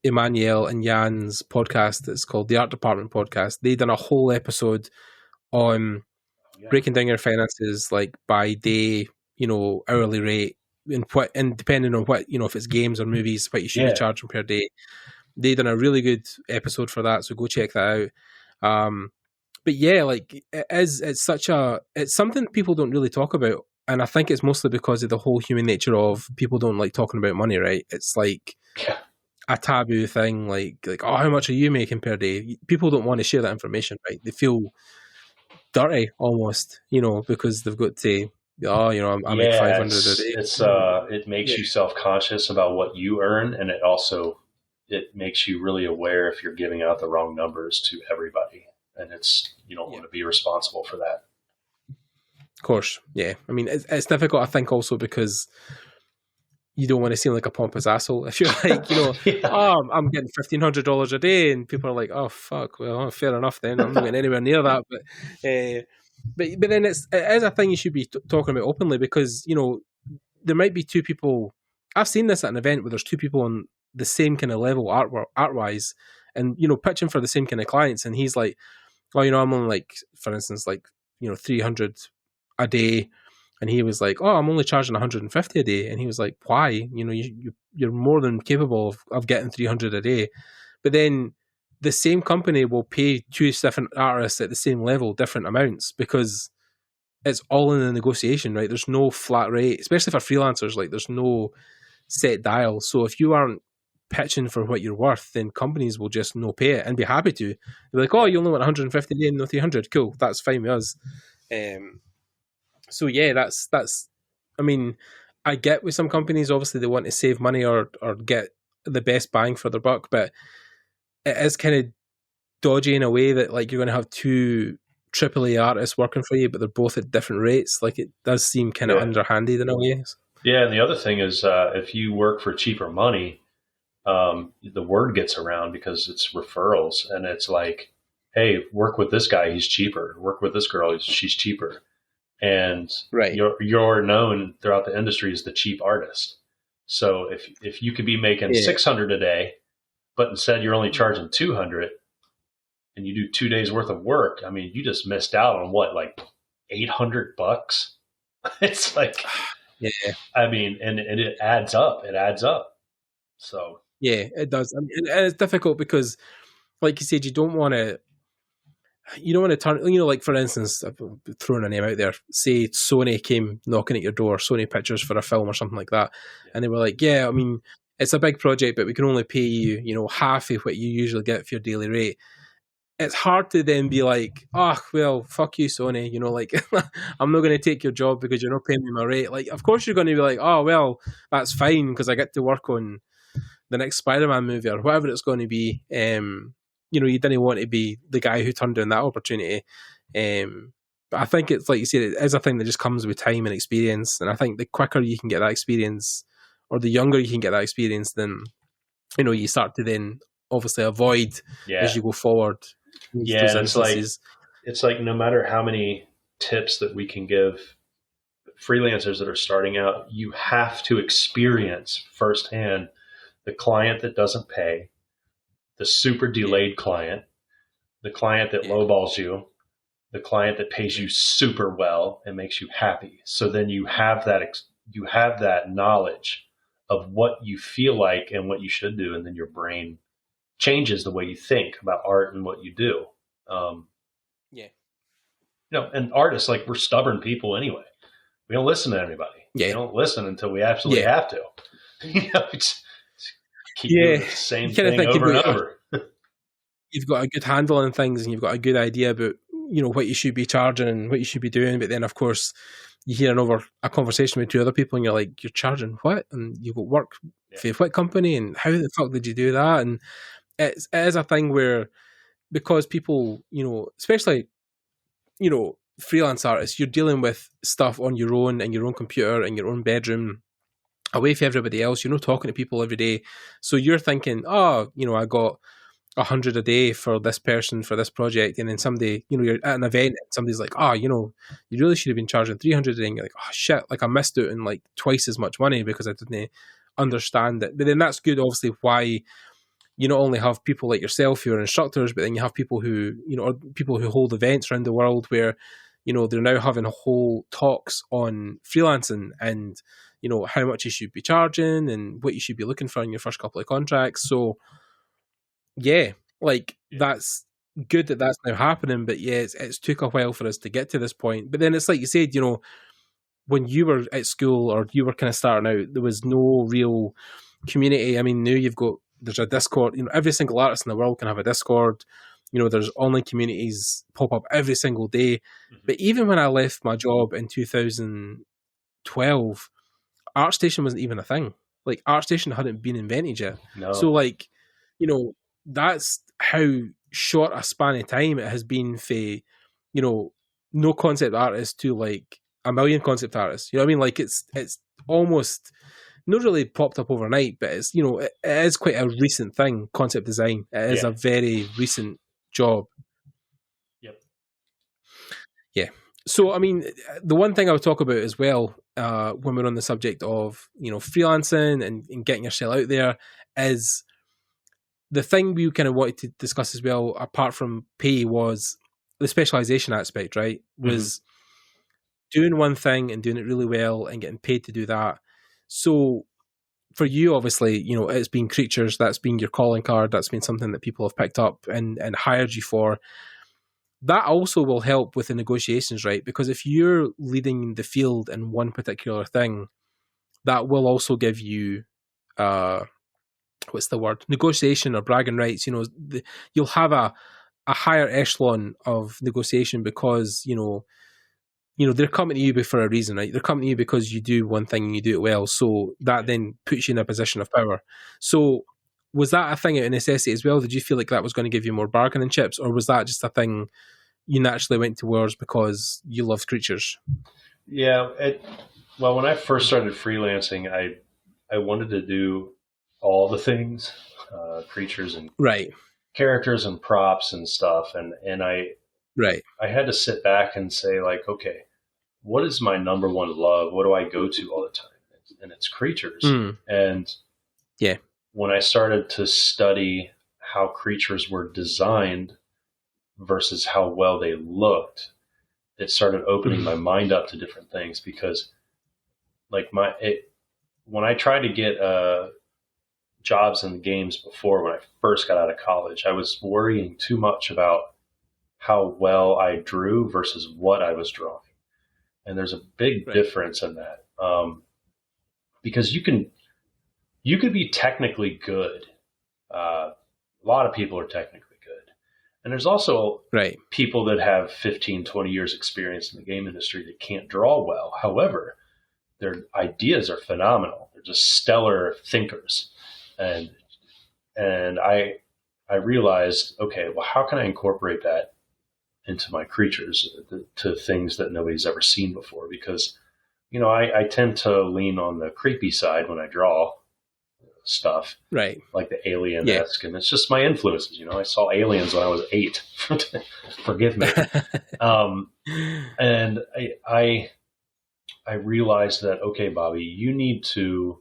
Emmanuel and Jan's podcast. It's called the Art Department Podcast. They done a whole episode on breaking down your finances, like by day, hourly rate, and depending on what, if it's games or movies, what you should be charging per day. They done a really good episode for that, so go check that out. But like it's something people don't really talk about, and I think it's mostly because of the whole human nature of people don't like talking about money, right? It's like a taboo thing, like oh, how much are you making per day? People don't want to share that information, right? They feel dirty almost, because they've got to, I make 500 a day. It makes you self-conscious about what you earn, and it makes you really aware if you're giving out the wrong numbers to everybody, and you don't want to be responsible for that. course, yeah. I mean, it's difficult, I think, also because you don't want to seem like a pompous asshole. If you're like, oh, I'm getting $1,500 a day, and people are like, oh fuck, well, fair enough then. I'm not getting anywhere near that. But then it is a thing you should be talking about openly, because there might be two people. I've seen this at an event where there's two people on the same kind of level art wise, and pitching for the same kind of clients, and he's like, well, I'm on, like, for instance, like, 300 a day. And he was like, oh, I'm only charging 150 a day. And he was like, why? You're more than capable of getting 300 a day. But then the same company will pay two different artists at the same level different amounts, because it's all in the negotiation, right? There's no flat rate, especially for freelancers. Like, there's no set dial. So if you aren't pitching for what you're worth, then companies will just no pay it and be happy to. They're like, oh, you only want 150 a day and no 300. Cool, that's fine with us. So yeah, that's. I mean, I get with some companies, obviously they want to save money or get the best bang for their buck, but it is kind of dodgy in a way that, like, you're going to have two AAA artists working for you, but they're both at different rates. Like, it does seem kind of underhanded in a way. Yeah, and the other thing is, if you work for cheaper money, the word gets around because it's referrals, and it's like, hey, work with this guy, he's cheaper. Work with this girl, she's cheaper. And you're known throughout the industry as the cheap artist. So if you could be making $600 a day, but instead you're only charging $200, and you do 2 days worth of work, I mean, you just missed out on what, like $800? It's like, I mean, and it adds up. It adds up. So yeah, it does. I mean, and it's difficult because, like you said, you don't want to turn, like, for instance, I'm throwing a name out there, say Sony came knocking at your door, Sony Pictures, for a film or something like that. And they were like, yeah, I mean, it's a big project, but we can only pay you, half of what you usually get for your daily rate. It's hard to then be like, oh, well, fuck you, Sony, like, I'm not going to take your job because you're not paying me my rate. Like, of course you're going to be like, oh, well, that's fine because I get to work on the next Spider-Man movie or whatever it's going to be. You didn't want to be the guy who turned down that opportunity. But I think it's, like you said, it is a thing that just comes with time and experience. And I think the quicker you can get that experience, or the younger you can get that experience, then, you start to then obviously avoid as you go forward. Yeah, it's like no matter how many tips that we can give freelancers that are starting out, you have to experience firsthand the client that doesn't pay, the super delayed client, the client that lowballs you, the client that pays you super well and makes you happy. So then you have that knowledge of what you feel like and what you should do, and then your brain changes the way you think about art and what you do. And artists, like, we're stubborn people anyway. We don't listen to everybody. We don't listen until we absolutely have to. Keep doing the same thing over and over. You've got a good handle on things, and you've got a good idea about what you should be charging and what you should be doing. But then, of course, you hear a conversation with two other people, and you're like, you're charging what? And you go, work for what company? And how the fuck did you do that? And it is a thing where, because people, especially, freelance artists, you're dealing with stuff on your own, in your own computer, in your own bedroom, away from everybody else. You're not talking to people every day. So you're thinking, oh, I got 100 a day for this person for this project. And then somebody, you're at an event and somebody's like, oh, you really should have been charging 300 a day. And you're like, oh shit, like, I missed out on like twice as much money because I didn't understand it. But then that's good, obviously, why you not only have people like yourself who are instructors, but then you have people who, or people who hold events around the world where, they're now having whole talks on freelancing and, how much you should be charging and what you should be looking for in your first couple of contracts. So, that's good that that's now happening. But it's took a while for us to get to this point. But then it's like you said, when you were at school or you were kind of starting out, there was no real community. I mean, now there's a Discord. Every single artist in the world can have a Discord. There's online communities pop up every single day. Mm-hmm. But even when I left my job in 2012, ArtStation wasn't even a thing. Like, ArtStation hadn't been invented yet. No. So, like, that's how short a span of time it has been for, no concept artists to, like, a million concept artists. You know what I mean? Like it's almost not really popped up overnight, but it's, you know, it is quite a recent thing. Concept design. It is a very recent job. Yep. Yeah. So, I mean, the one thing I would talk about as well, when we're on the subject of, you know, freelancing and getting yourself out there, is the thing we kind of wanted to discuss as well, apart from pay, was the specialization aspect, right? Was doing one thing and doing it really well and getting paid to do that. So for you, obviously, you know, it's been creatures, that's been your calling card, that's been something that people have picked up and hired you for. That also will help with the negotiations, right? Because if you're leading the field in one particular thing, that will also give you, what's the word? Negotiation or bragging rights. You know, you'll have a higher echelon of negotiation because, you know, they're coming to you for a reason, right? They're coming to you because you do one thing and you do it well. So that then puts you in a position of power. So was that a thing out of necessity as well? Did you feel like that was going to give you more bargaining chips, or was that just a thing you naturally went towards because you loved creatures? Yeah. Well, when I first started freelancing, I wanted to do all the things, creatures and characters and props and stuff. And I had to sit back and say, like, okay, what is my number one love? What do I go to all the time? And it's creatures. And when I started to study how creatures were designed versus how well they looked, it started opening my mind up to different things, because like when I tried to get jobs in the games before, when I first got out of college, I was worrying too much about how well I drew versus what I was drawing. And there's a big difference in that. Because you could be technically good. A lot of people are technically good. And there's also people that have 15, 20 years experience in the game industry that can't draw well. However, their ideas are phenomenal. They're just stellar thinkers. And I realized, okay, well, how can I incorporate that into my creatures, to things that nobody's ever seen before? Because, you know, I tend to lean on the creepy side when I draw stuff, like the alien-esque, and it's just my influences. You know, I saw Aliens when I was 8. Forgive me. And I realized that, okay, Bobby, you need to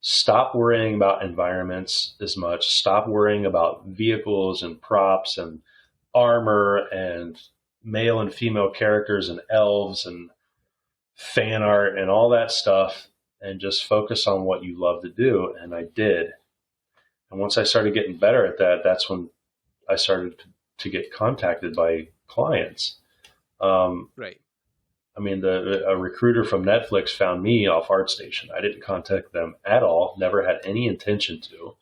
stop worrying about environments as much. Stop worrying about vehicles and props and armor and male and female characters and elves and fan art and all that stuff, and just focus on what you love to do. And I did. And once I started getting better at that, that's when I started to get contacted by clients. I mean, a recruiter from Netflix found me off ArtStation. I didn't contact them at all. Never had any intention to.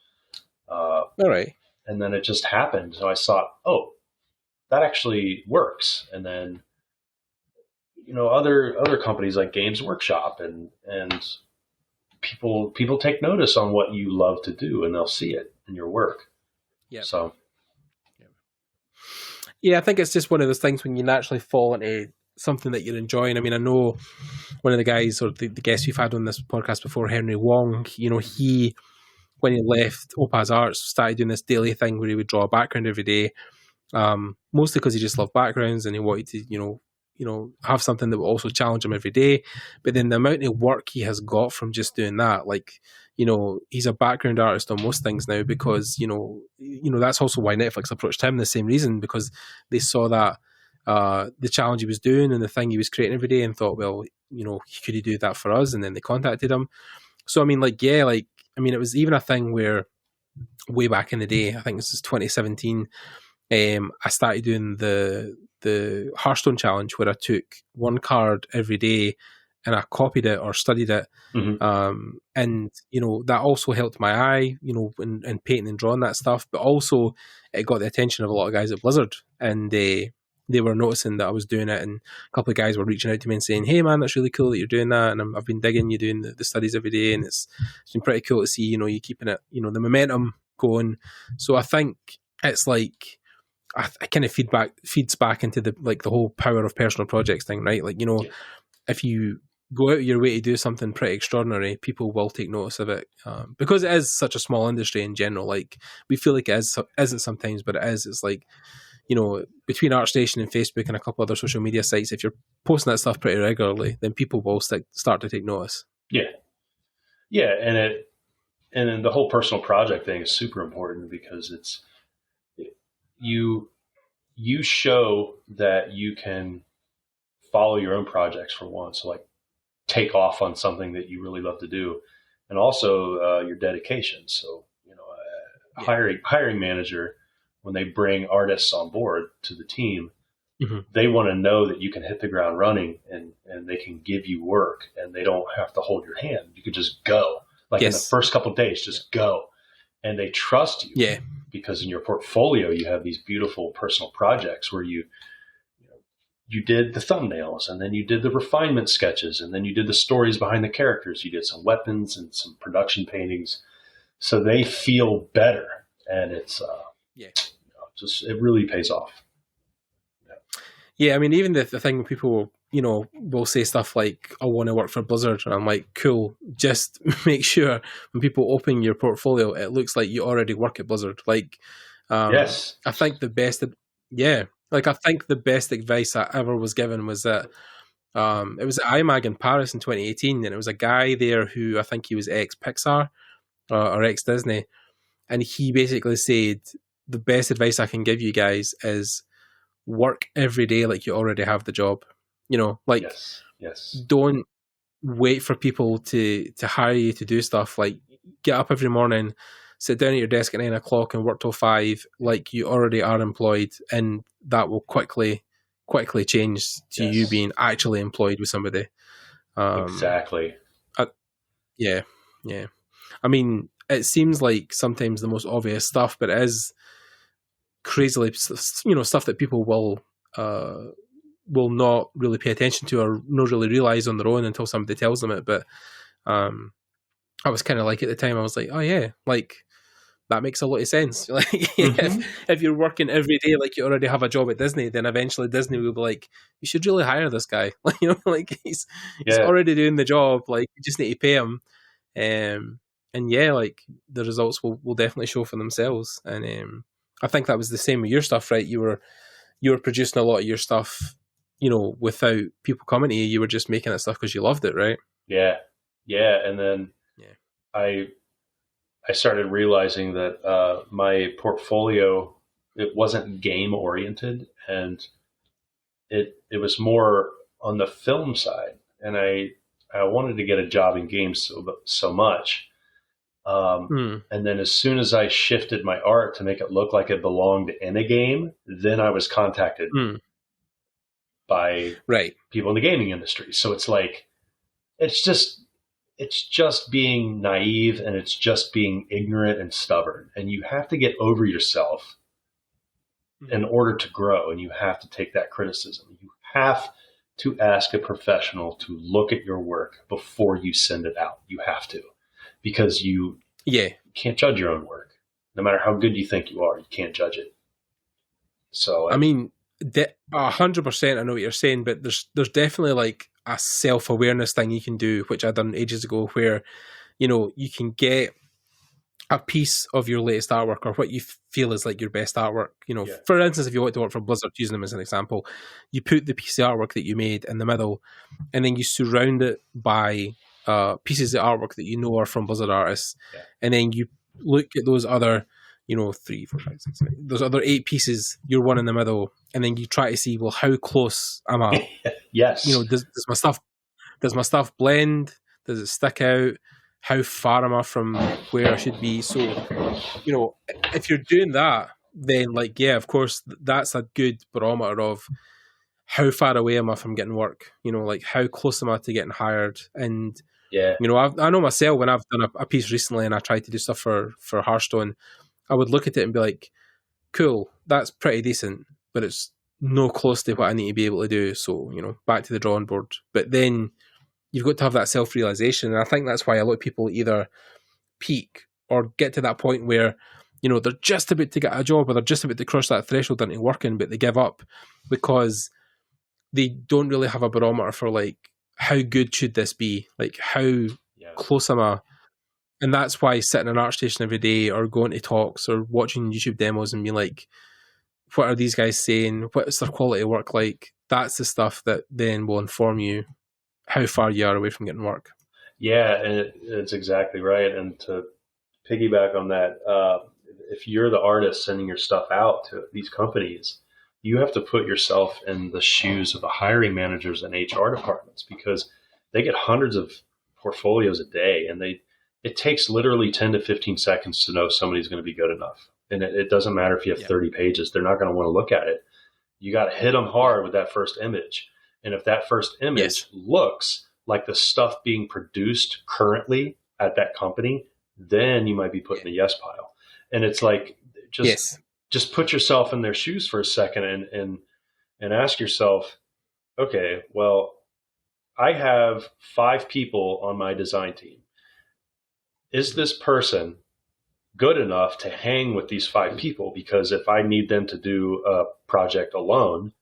And then it just happened. So I thought, oh, that actually works. And then, you know, other companies like Games Workshop and people take notice on what you love to do, and they'll see it in your work. So, I think it's just one of those things when you naturally fall into something that you're enjoying. I mean, I know one of the guys, or the guests we've had on this podcast before, Henry Wong, you know, when he left Opaz Arts, started doing this daily thing where he would draw a background every day, mostly because he just loved backgrounds and he wanted to, you know, have something that would also challenge him every day. But then the amount of work he has got from just doing that, like, you know, he's a background artist on most things now, because, you know, that's also why Netflix approached him, the same reason, because they saw that the challenge he was doing and the thing he was creating every day, and thought, well, you know, could he do that for us? And then they contacted him. So, I mean, it was even a thing where way back in the day, I think this is 2017, I started doing the Hearthstone challenge, where I took one card every day and I copied it or studied it. And, you know, that also helped my eye, you know, in painting and drawing that stuff. But also it got the attention of a lot of guys at Blizzard, and they were noticing that I was doing it, and a couple of guys were reaching out to me and saying, hey man, that's really cool that you're doing that, and I've been digging you doing the studies every day, and it's been pretty cool to see, you know, you keeping it, you know, the momentum going. So I think it's like, I kind of feeds back into the whole power of personal projects thing, right? Like, you know, if you go out of your way to do something pretty extraordinary, people will take notice of it, because it is such a small industry in general. Like, we feel like it isn't sometimes, but it is. It's like, between ArtStation and Facebook and a couple other social media sites, if you're posting that stuff pretty regularly, then people will start to take notice. Yeah, and then the whole personal project thing is super important, because you show that you can follow your own projects, for one. So, like, take off on something that you really love to do, and also your dedication. So, hiring manager, when they bring artists on board to the team, they want to know that you can hit the ground running, and they can give you work, and they don't have to hold your hand. You could just go, like, in the first couple of days, just go, and they trust you. Yeah, because in your portfolio you have these beautiful personal projects where you did the thumbnails, and then you did the refinement sketches, and then you did the stories behind the characters. You did some weapons and some production paintings, so they feel better, and it's it really pays off. Yeah, I mean, even the thing when people, will say stuff like, I want to work for Blizzard, and I'm like, cool, just make sure when people open your portfolio, it looks like you already work at Blizzard. Like, yes. I think the best advice I ever was given was that it was at IMAG in Paris in 2018, and it was a guy there who, I think he was ex-Pixar or ex-Disney, and he basically said, the best advice I can give you guys is work every day like you already have the job. Yes. Don't wait for people to hire you to do stuff. Like, get up every morning, sit down at your desk at 9 o'clock and work till 5 like you already are employed, and that will quickly change to you being actually employed with somebody. Exactly. Yeah. I mean, it seems like sometimes the most obvious stuff, but it is crazily, stuff that people will not really pay attention to or not really realize on their own until somebody tells them it. But I was kind of like, at the time, I was like, oh yeah, like, that makes a lot of sense. Like, if you're working every day like you already have a job at Disney, then eventually Disney will be like, you should really hire this guy. Like, he's already doing the job. Like, you just need to pay him. And like, the results will definitely show for themselves. And I think that was the same with your stuff, right? You were producing a lot of your stuff, without people coming to you. You were just making that stuff because you loved it, right? Yeah. And then I started realizing that my portfolio, it wasn't game oriented, and it was more on the film side. And I wanted to get a job in games so much. And then as soon as I shifted my art to make it look like it belonged in a game, then I was contacted by people in the gaming industry. So it's like, it's just being naive, and it's just being ignorant and stubborn. And you have to get over yourself in order to grow, and you have to take that criticism. You have to ask a professional to look at your work before you send it out. You have to. Because you can't judge your own work. No matter how good you think you are, you can't judge it. So I mean, 100%, I know what you're saying, but there's definitely like a self-awareness thing you can do, which I done ages ago, where you can get a piece of your latest artwork, or what you feel is like your best artwork. For instance, if you want to work for Blizzard, using them as an example, you put the piece of artwork that you made in the middle, and then you surround it by pieces of artwork that are from Blizzard artists, and then you look at those other 3, 4, 5, 6, 7, those other 8 pieces, you're one in the middle, and then you try to see, well, how close am I? Yes. Does my stuff blend? Does it stick out? How far am I from where I should be? So, if you're doing that, then of course, that's a good barometer of how far away am I from getting work? Like, how close am I to getting hired? And I know myself, when I've done a piece recently and I tried to do stuff for Hearthstone, I would look at it and be like, cool, that's pretty decent, but it's no close to what I need to be able to do. So, back to the drawing board. But then you've got to have that self-realization. And I think that's why a lot of people either peak or get to that point where, they're just about to get a job, or they're just about to cross that threshold into working, but they give up because they don't really have a barometer for, like, how good should this be? Like, how close am I? And that's why sitting in ArtStation every day, or going to talks, or watching YouTube demos and being like, what are these guys saying? What's their quality of work like? That's the stuff that then will inform you how far you are away from getting work. Yeah, and it's exactly right. And to piggyback on that, if you're the artist sending your stuff out to these companies, you have to put yourself in the shoes of the hiring managers and HR departments, because they get hundreds of portfolios a day, and it takes literally 10 to 15 seconds to know somebody's going to be good enough. And it doesn't matter if you have 30 pages, they're not going to want to look at it. You got to hit them hard with that first image. And if that first image looks like the stuff being produced currently at that company, then you might be put in the yes pile. And it's like, just put yourself in their shoes for a second and ask yourself, okay, well, I have 5 people on my design team. Is this person good enough to hang with these 5 people? Because if I need them to do a project alone,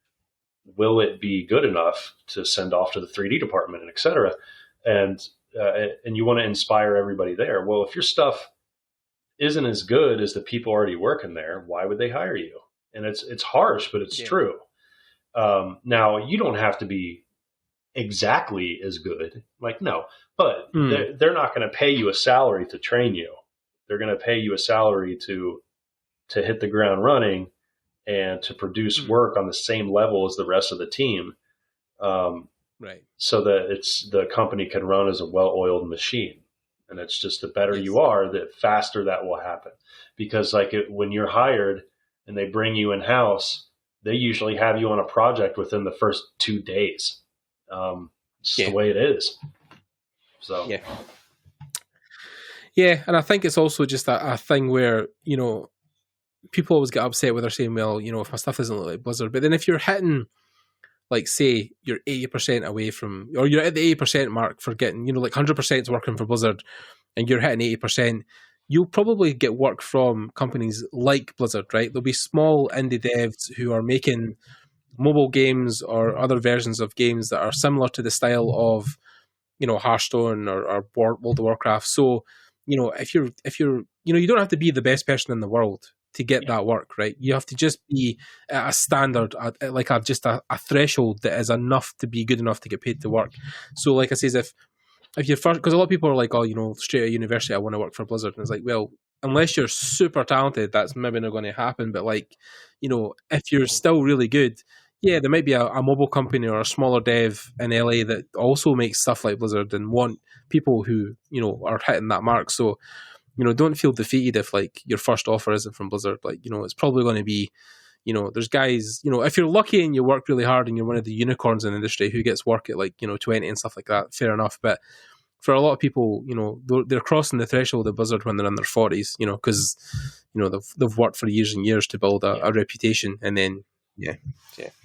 will it be good enough to send off to the 3D department, and et cetera? And you want to inspire everybody there. Well, if your stuff isn't as good as the people already working there, why would they hire you? And it's harsh, but it's true. Now, you don't have to be exactly as good. Like, no, but they're not going to pay you a salary to train you. They're going to pay you a salary to hit the ground running and to produce work on the same level as the rest of the team. Right. So that the company can run as a well-oiled machine. And it's just the better you are, the faster that will happen. Because when you're hired and they bring you in-house, they usually have you on a project within the first 2 days. It's the way it is. So yeah, and I think it's also just a thing where, people always get upset when they're saying, well, if my stuff doesn't look like Blizzard. But then if you're hitting, like, say you're 80% away from, or you're at the 80% mark for getting, like 100% is working for Blizzard, and you're hitting 80%, you'll probably get work from companies like Blizzard, right? There'll be small indie devs who are making mobile games or other versions of games that are similar to the style of, Hearthstone or World of Warcraft. So, if you're, you don't have to be the best person in the world to get that work, right? You have to just be at a standard, just a threshold that is enough to be good enough to get paid to work. So, like I say, if you're first, because a lot of people are like, oh, straight out of university, I want to work for Blizzard. And it's like, well, unless you're super talented, that's maybe not going to happen. But if you're still really good, there might be a mobile company or a smaller dev in LA that also makes stuff like Blizzard and want people who, are hitting that mark. So, don't feel defeated if your first offer isn't from Blizzard. It's probably going to be, there's guys, if you're lucky and you work really hard and you're one of the unicorns in the industry who gets work at 20 and stuff like that, fair enough. But for a lot of people, they're crossing the threshold of Blizzard when they're in their 40s, because, they've worked for years and years to build a reputation. And then,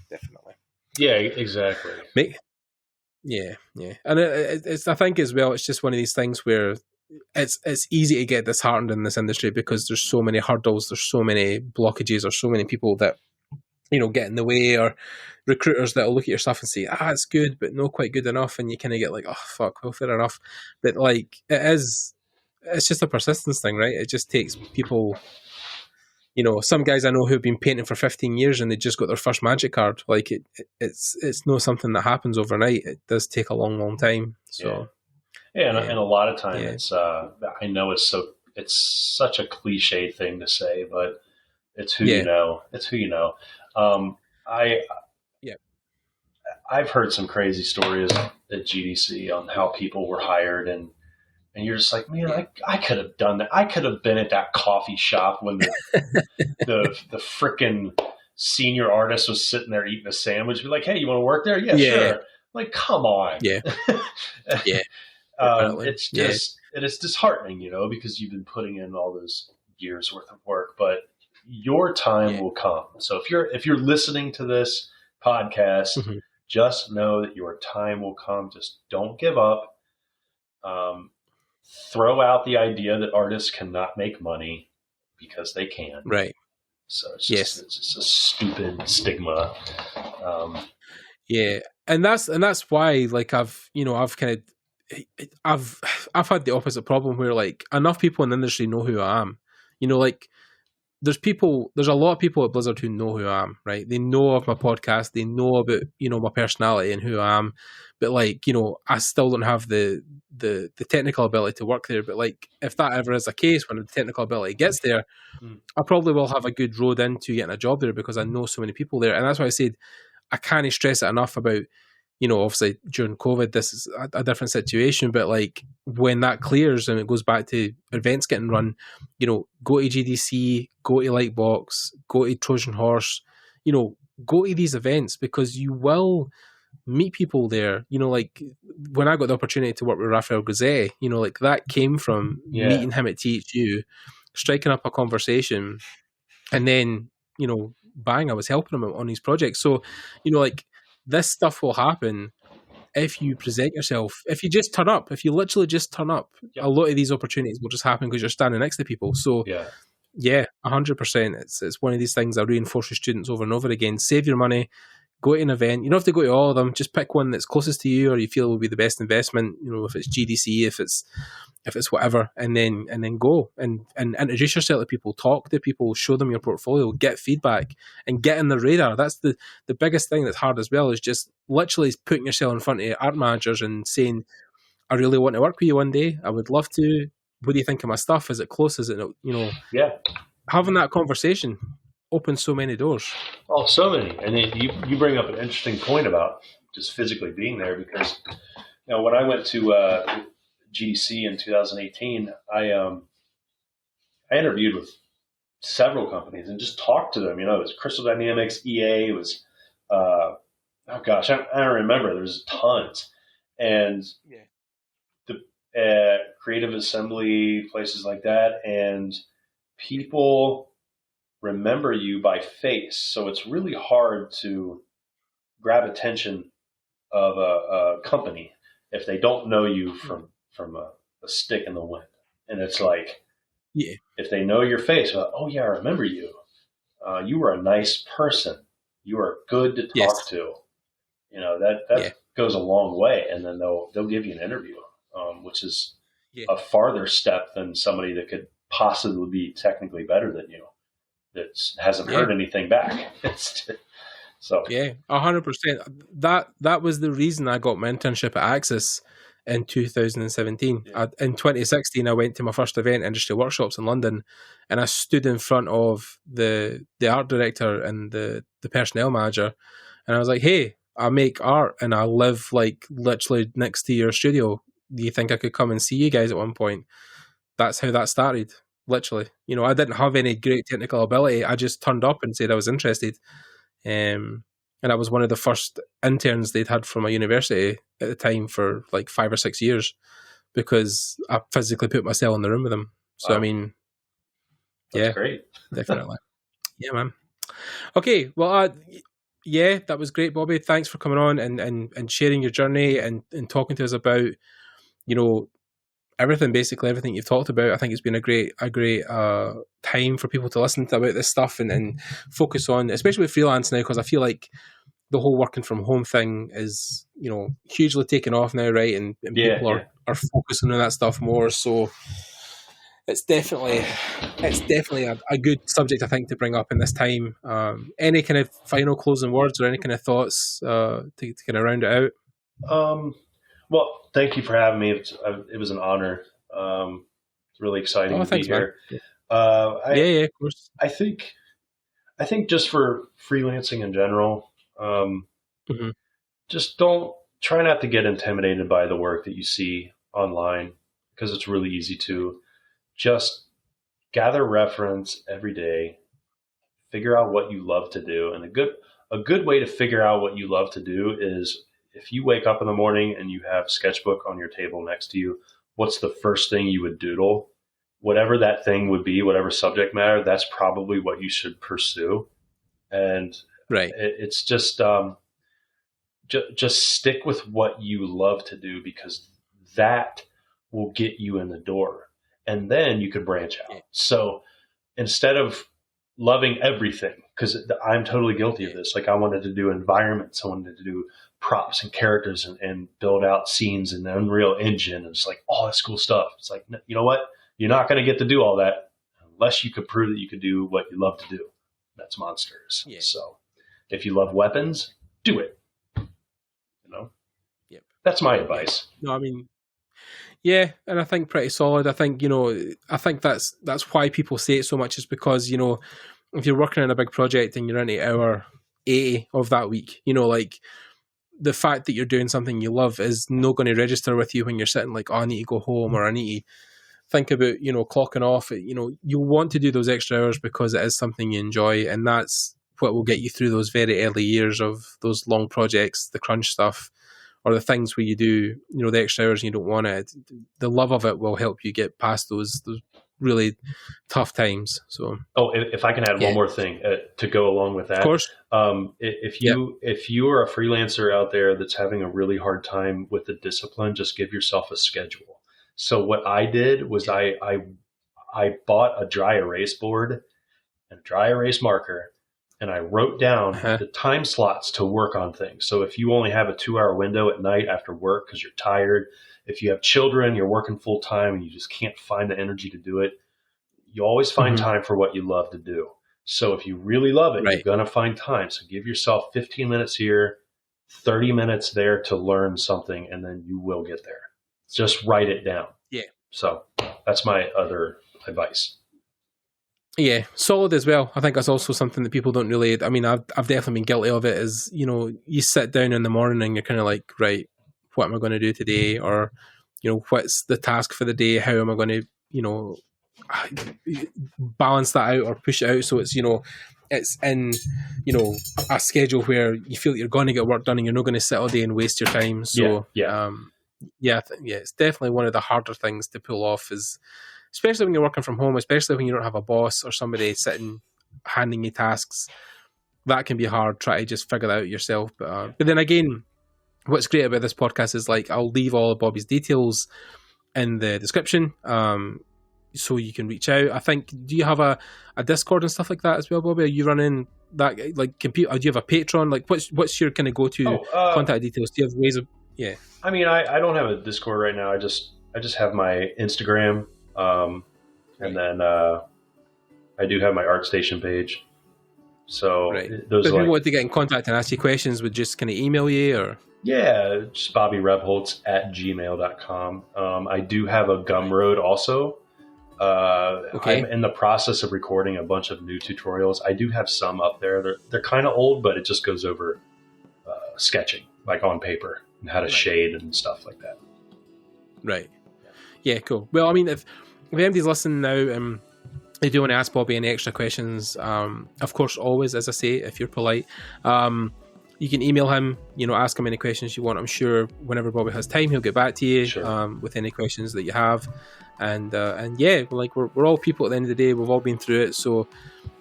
definitely. Yeah, exactly. Yeah. And it's I think as well, it's just one of these things where it's easy to get disheartened in this industry because there's so many hurdles, there's so many blockages, or so many people that get in the way, or recruiters that'll look at your stuff and say, it's good but not quite good enough, and you kind of get like, oh fuck, well, fair enough. But it's just a persistence thing, right? It just takes people. Some guys I know who've been painting for 15 years and they just got their first magic card. It's not something that happens overnight. It does take a long, long time. So and a lot of time it's I know it's such a cliche thing to say, but it's who you know. It's who you know. I've heard some crazy stories at GDC on how people were hired, and you're just like, man, I could have done that. I could have been at that coffee shop when the frickin' senior artist was sitting there eating a sandwich. Be like, hey, you want to work there? Yeah, sure. Like, come on. Yeah. It's just, it is disheartening, because you've been putting in all those years worth of work, but your time will come. So if you're listening to this podcast, just know that your time will come. Just don't give up. Throw out the idea that artists cannot make money, because they can. Right. So it's just a stupid stigma. and that's why, like, I've had the opposite problem where, like, enough people in the industry know who I am. Like, there's a lot of people at Blizzard who know who I am, right? They know of my podcast, they know about, my personality and who I am, but, like, I still don't have the technical ability to work there. But, like, if that ever is a case, when the technical ability gets there, I probably will have a good road into getting a job there because I know so many people there. And that's why I said I can't stress it enough about, obviously during COVID, this is a different situation, but, like, when that clears and it goes back to events getting run, go to GDC, go to Lightbox, go to Trojan Horse, go to these events, because you will meet people there. Like, when I got the opportunity to work with Rafael Grisé, like, that came from meeting him at THU, striking up a conversation, and then, bang, I was helping him on his project. So, like, this stuff will happen if you present yourself, if you just turn up, if you literally just turn up. A lot of these opportunities will just happen because you're standing next to people. So, 100%. It's one of these things I reinforce with students over and over again. Save your money, go to an event. You don't have to go to all of them. Just pick one that's closest to you or you feel will be the best investment. If it's GDC, if it's whatever, and then go and introduce yourself to people, talk to people, show them your portfolio, get feedback, and get in the radar. That's the biggest thing that's hard as well, is just literally putting yourself in front of art managers and saying, I really want to work with you one day. I would love to. What do you think of my stuff? Is it close? Is it, having that conversation opens so many doors. Oh, so many. And you bring up an interesting point about just physically being there, because when I went to GDC in 2018, I interviewed with several companies and just talked to them. It was Crystal Dynamics, EA, it was I don't remember. There was tons, and the Creative Assembly, places like that, and people remember you by face, so it's really hard to grab attention of a company if they don't know you from a stick in the wind. And it's like, if they know your face, oh yeah, I remember you. You were a nice person. You are good to talk to. That goes a long way. And then they'll give you an interview, which is a farther step than somebody that could possibly be technically better than you, that hasn't heard anything back. So 100%. That was the reason I got my internship at Axis in 2017. In 2016, I went to my first event, Industry Workshops in London, and I stood in front of the art director and the personnel manager, and I was like, hey, I make art and I live, like, literally next to your studio. Do you think I could come and see you guys at one point? That's how that started. Literally, I didn't have any great technical ability. I just turned up and said I was interested. And I was one of the first interns they'd had from a university at the time for like 5 or 6 years, because I physically put myself in the room with them. So, wow. I mean, that's great. Definitely. Yeah, man. Okay. Well, that was great, Bobby. Thanks for coming on and sharing your journey and talking to us about, everything you've talked about. I think it's been a great time for people to listen to about this stuff and focus on, especially with freelance now, because I feel like the whole working from home thing is, hugely taken off now, right? And people are focusing on that stuff more. So it's definitely a good subject, I think, to bring up in this time. Any kind of final closing words or any kind of thoughts to kind of round it out? Well, thank you for having me. It was an honor. It's really exciting to be here. Of course. I think just for freelancing in general, just try not to get intimidated by the work that you see online, because it's really easy to. Just gather reference every day, figure out what you love to do. And a good way to figure out what you love to do is, if you wake up in the morning and you have a sketchbook on your table next to you, what's the first thing you would doodle? Whatever that thing would be, whatever subject matter, that's probably what you should pursue. And it's just stick with what you love to do, because that will get you in the door. And then you could branch out. So instead of loving everything, because I'm totally guilty of this. Like I wanted to do environments, I wanted to do props and characters and build out scenes in the Unreal Engine. And it's like all this cool stuff. It's like, you know what? You're not going to get to do all that unless you could prove that you could do what you love to do. That's monsters. Yeah. So if you love weapons, do it. You know? Yep. That's my advice. No, I mean, yeah, and I think pretty solid. I think, you know, I think that's why people say it so much, is because, you know, if you're working on a big project and you're into hour 80 of that week, you know, like the fact that you're doing something you love is not going to register with you when you're sitting like, oh, I need to go home, or I need to think about, you know, clocking off. You know, you want to do those extra hours because it is something you enjoy, and that's what will get you through those very early years of those long projects, the crunch stuff, or the things where you do, you know, the extra hours and you don't want it. The love of it will help you get past those really tough times. So, if I can add one more thing to go along with that, of course. If you are a freelancer out there that's having a really hard time with the discipline, just give yourself a schedule. So what I did was I bought a dry erase board and a dry erase marker, and I wrote down the time slots to work on things. So if you only have a 2-hour window at night after work because you're tired, if you have children, you're working full time and you just can't find the energy to do it, you always find time for what you love to do. So if you really love it, you're going to find time. So give yourself 15 minutes here, 30 minutes there to learn something, and then you will get there. Just write it down. Yeah. So that's my other advice. Yeah, solid as well. I think that's also something that people don't really, I mean, I've definitely been guilty of it, is, you know, you sit down in the morning and you're kind of like, right, what am I going to do today? Or, you know, what's the task for the day? How am I going to, you know, balance that out or push it out so it's, you know, it's in, you know, a schedule where you feel that you're going to get work done and you're not going to sit all day and waste your time. So, it's definitely one of the harder things to pull off, is especially when you're working from home, especially when you don't have a boss or somebody sitting handing you tasks. That can be hard. Try to just figure that out yourself. But then again, what's great about this podcast is, like, I'll leave all of Bobby's details in the description, so you can reach out. I think, do you have a Discord and stuff like that as well, Bobby? Are you running that, like, compute? Or do you have a Patreon? Like, what's your kind of go-to contact details? Do you have ways of? Yeah. I mean, I don't have a Discord right now. I just have my Instagram, and then I do have my ArtStation page. So those. If you want to get in contact and ask you questions, would just kind of email you, or? Yeah, just BobbyRebholz@gmail.com. I do have a Gumroad also. I'm in the process of recording a bunch of new tutorials. I do have some up there. They're kind of old, but it just goes over sketching, like on paper, and how to shade and stuff like that. Right. Yeah, cool. Well, I mean, if anybody's listening now, they do want to ask Bobby any extra questions, of course, always, as I say, if you're polite, you can email him, you know, ask him any questions you want. I'm sure whenever Bobby has time, he'll get back to you with any questions that you have. And yeah, like we're all people at the end of the day. We've all been through it. So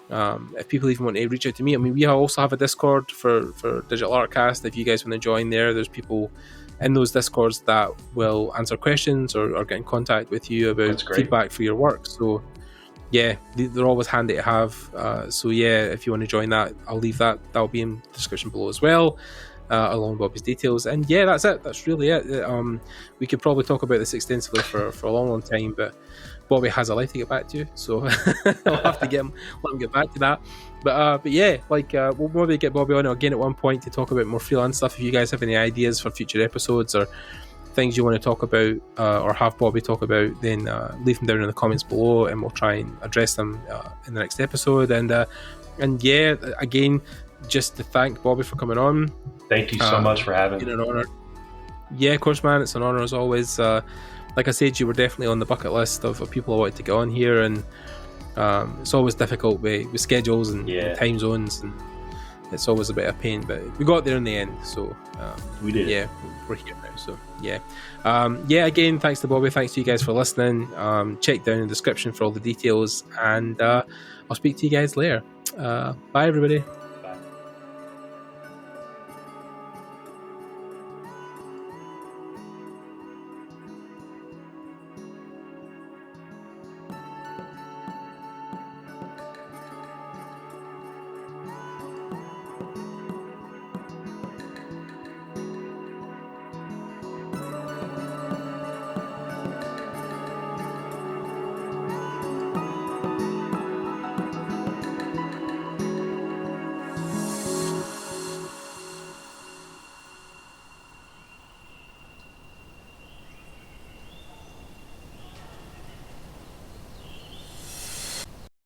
if people even want to reach out to me, I mean, we also have a Discord for Digital Artcast. If you guys want to join there's people in those Discords that will answer questions or get in contact with you about feedback for your work. So yeah, they're always handy to have. So yeah, if you want to join that, I'll leave that. That'll be in the description below as well, along with Bobby's details. And yeah, that's it. That's really it. We could probably talk about this extensively for a long time, but Bobby has a life to get back to, so I'll have to let him get back to that. But yeah, like we'll probably get Bobby on again at one point to talk about more freelance stuff. If you guys have any ideas for future episodes or things you want to talk about or have Bobby talk about, then leave them down in the comments below, and we'll try and address them in the next episode. And yeah, again, just to thank Bobby for coming on. Thank you so much for having me. It's an honor. Yeah, of course, man. It's an honor as always. Like I said, you were definitely on the bucket list of people I wanted to get on here, and it's always difficult with schedules and time zones, and it's always a bit of a pain, but we got there in the end. So we did. Yeah, we're here now. So yeah, again, thanks to Bobby. Thanks to you guys for listening. Check down in the description for all the details, and I'll speak to you guys later. Bye, everybody.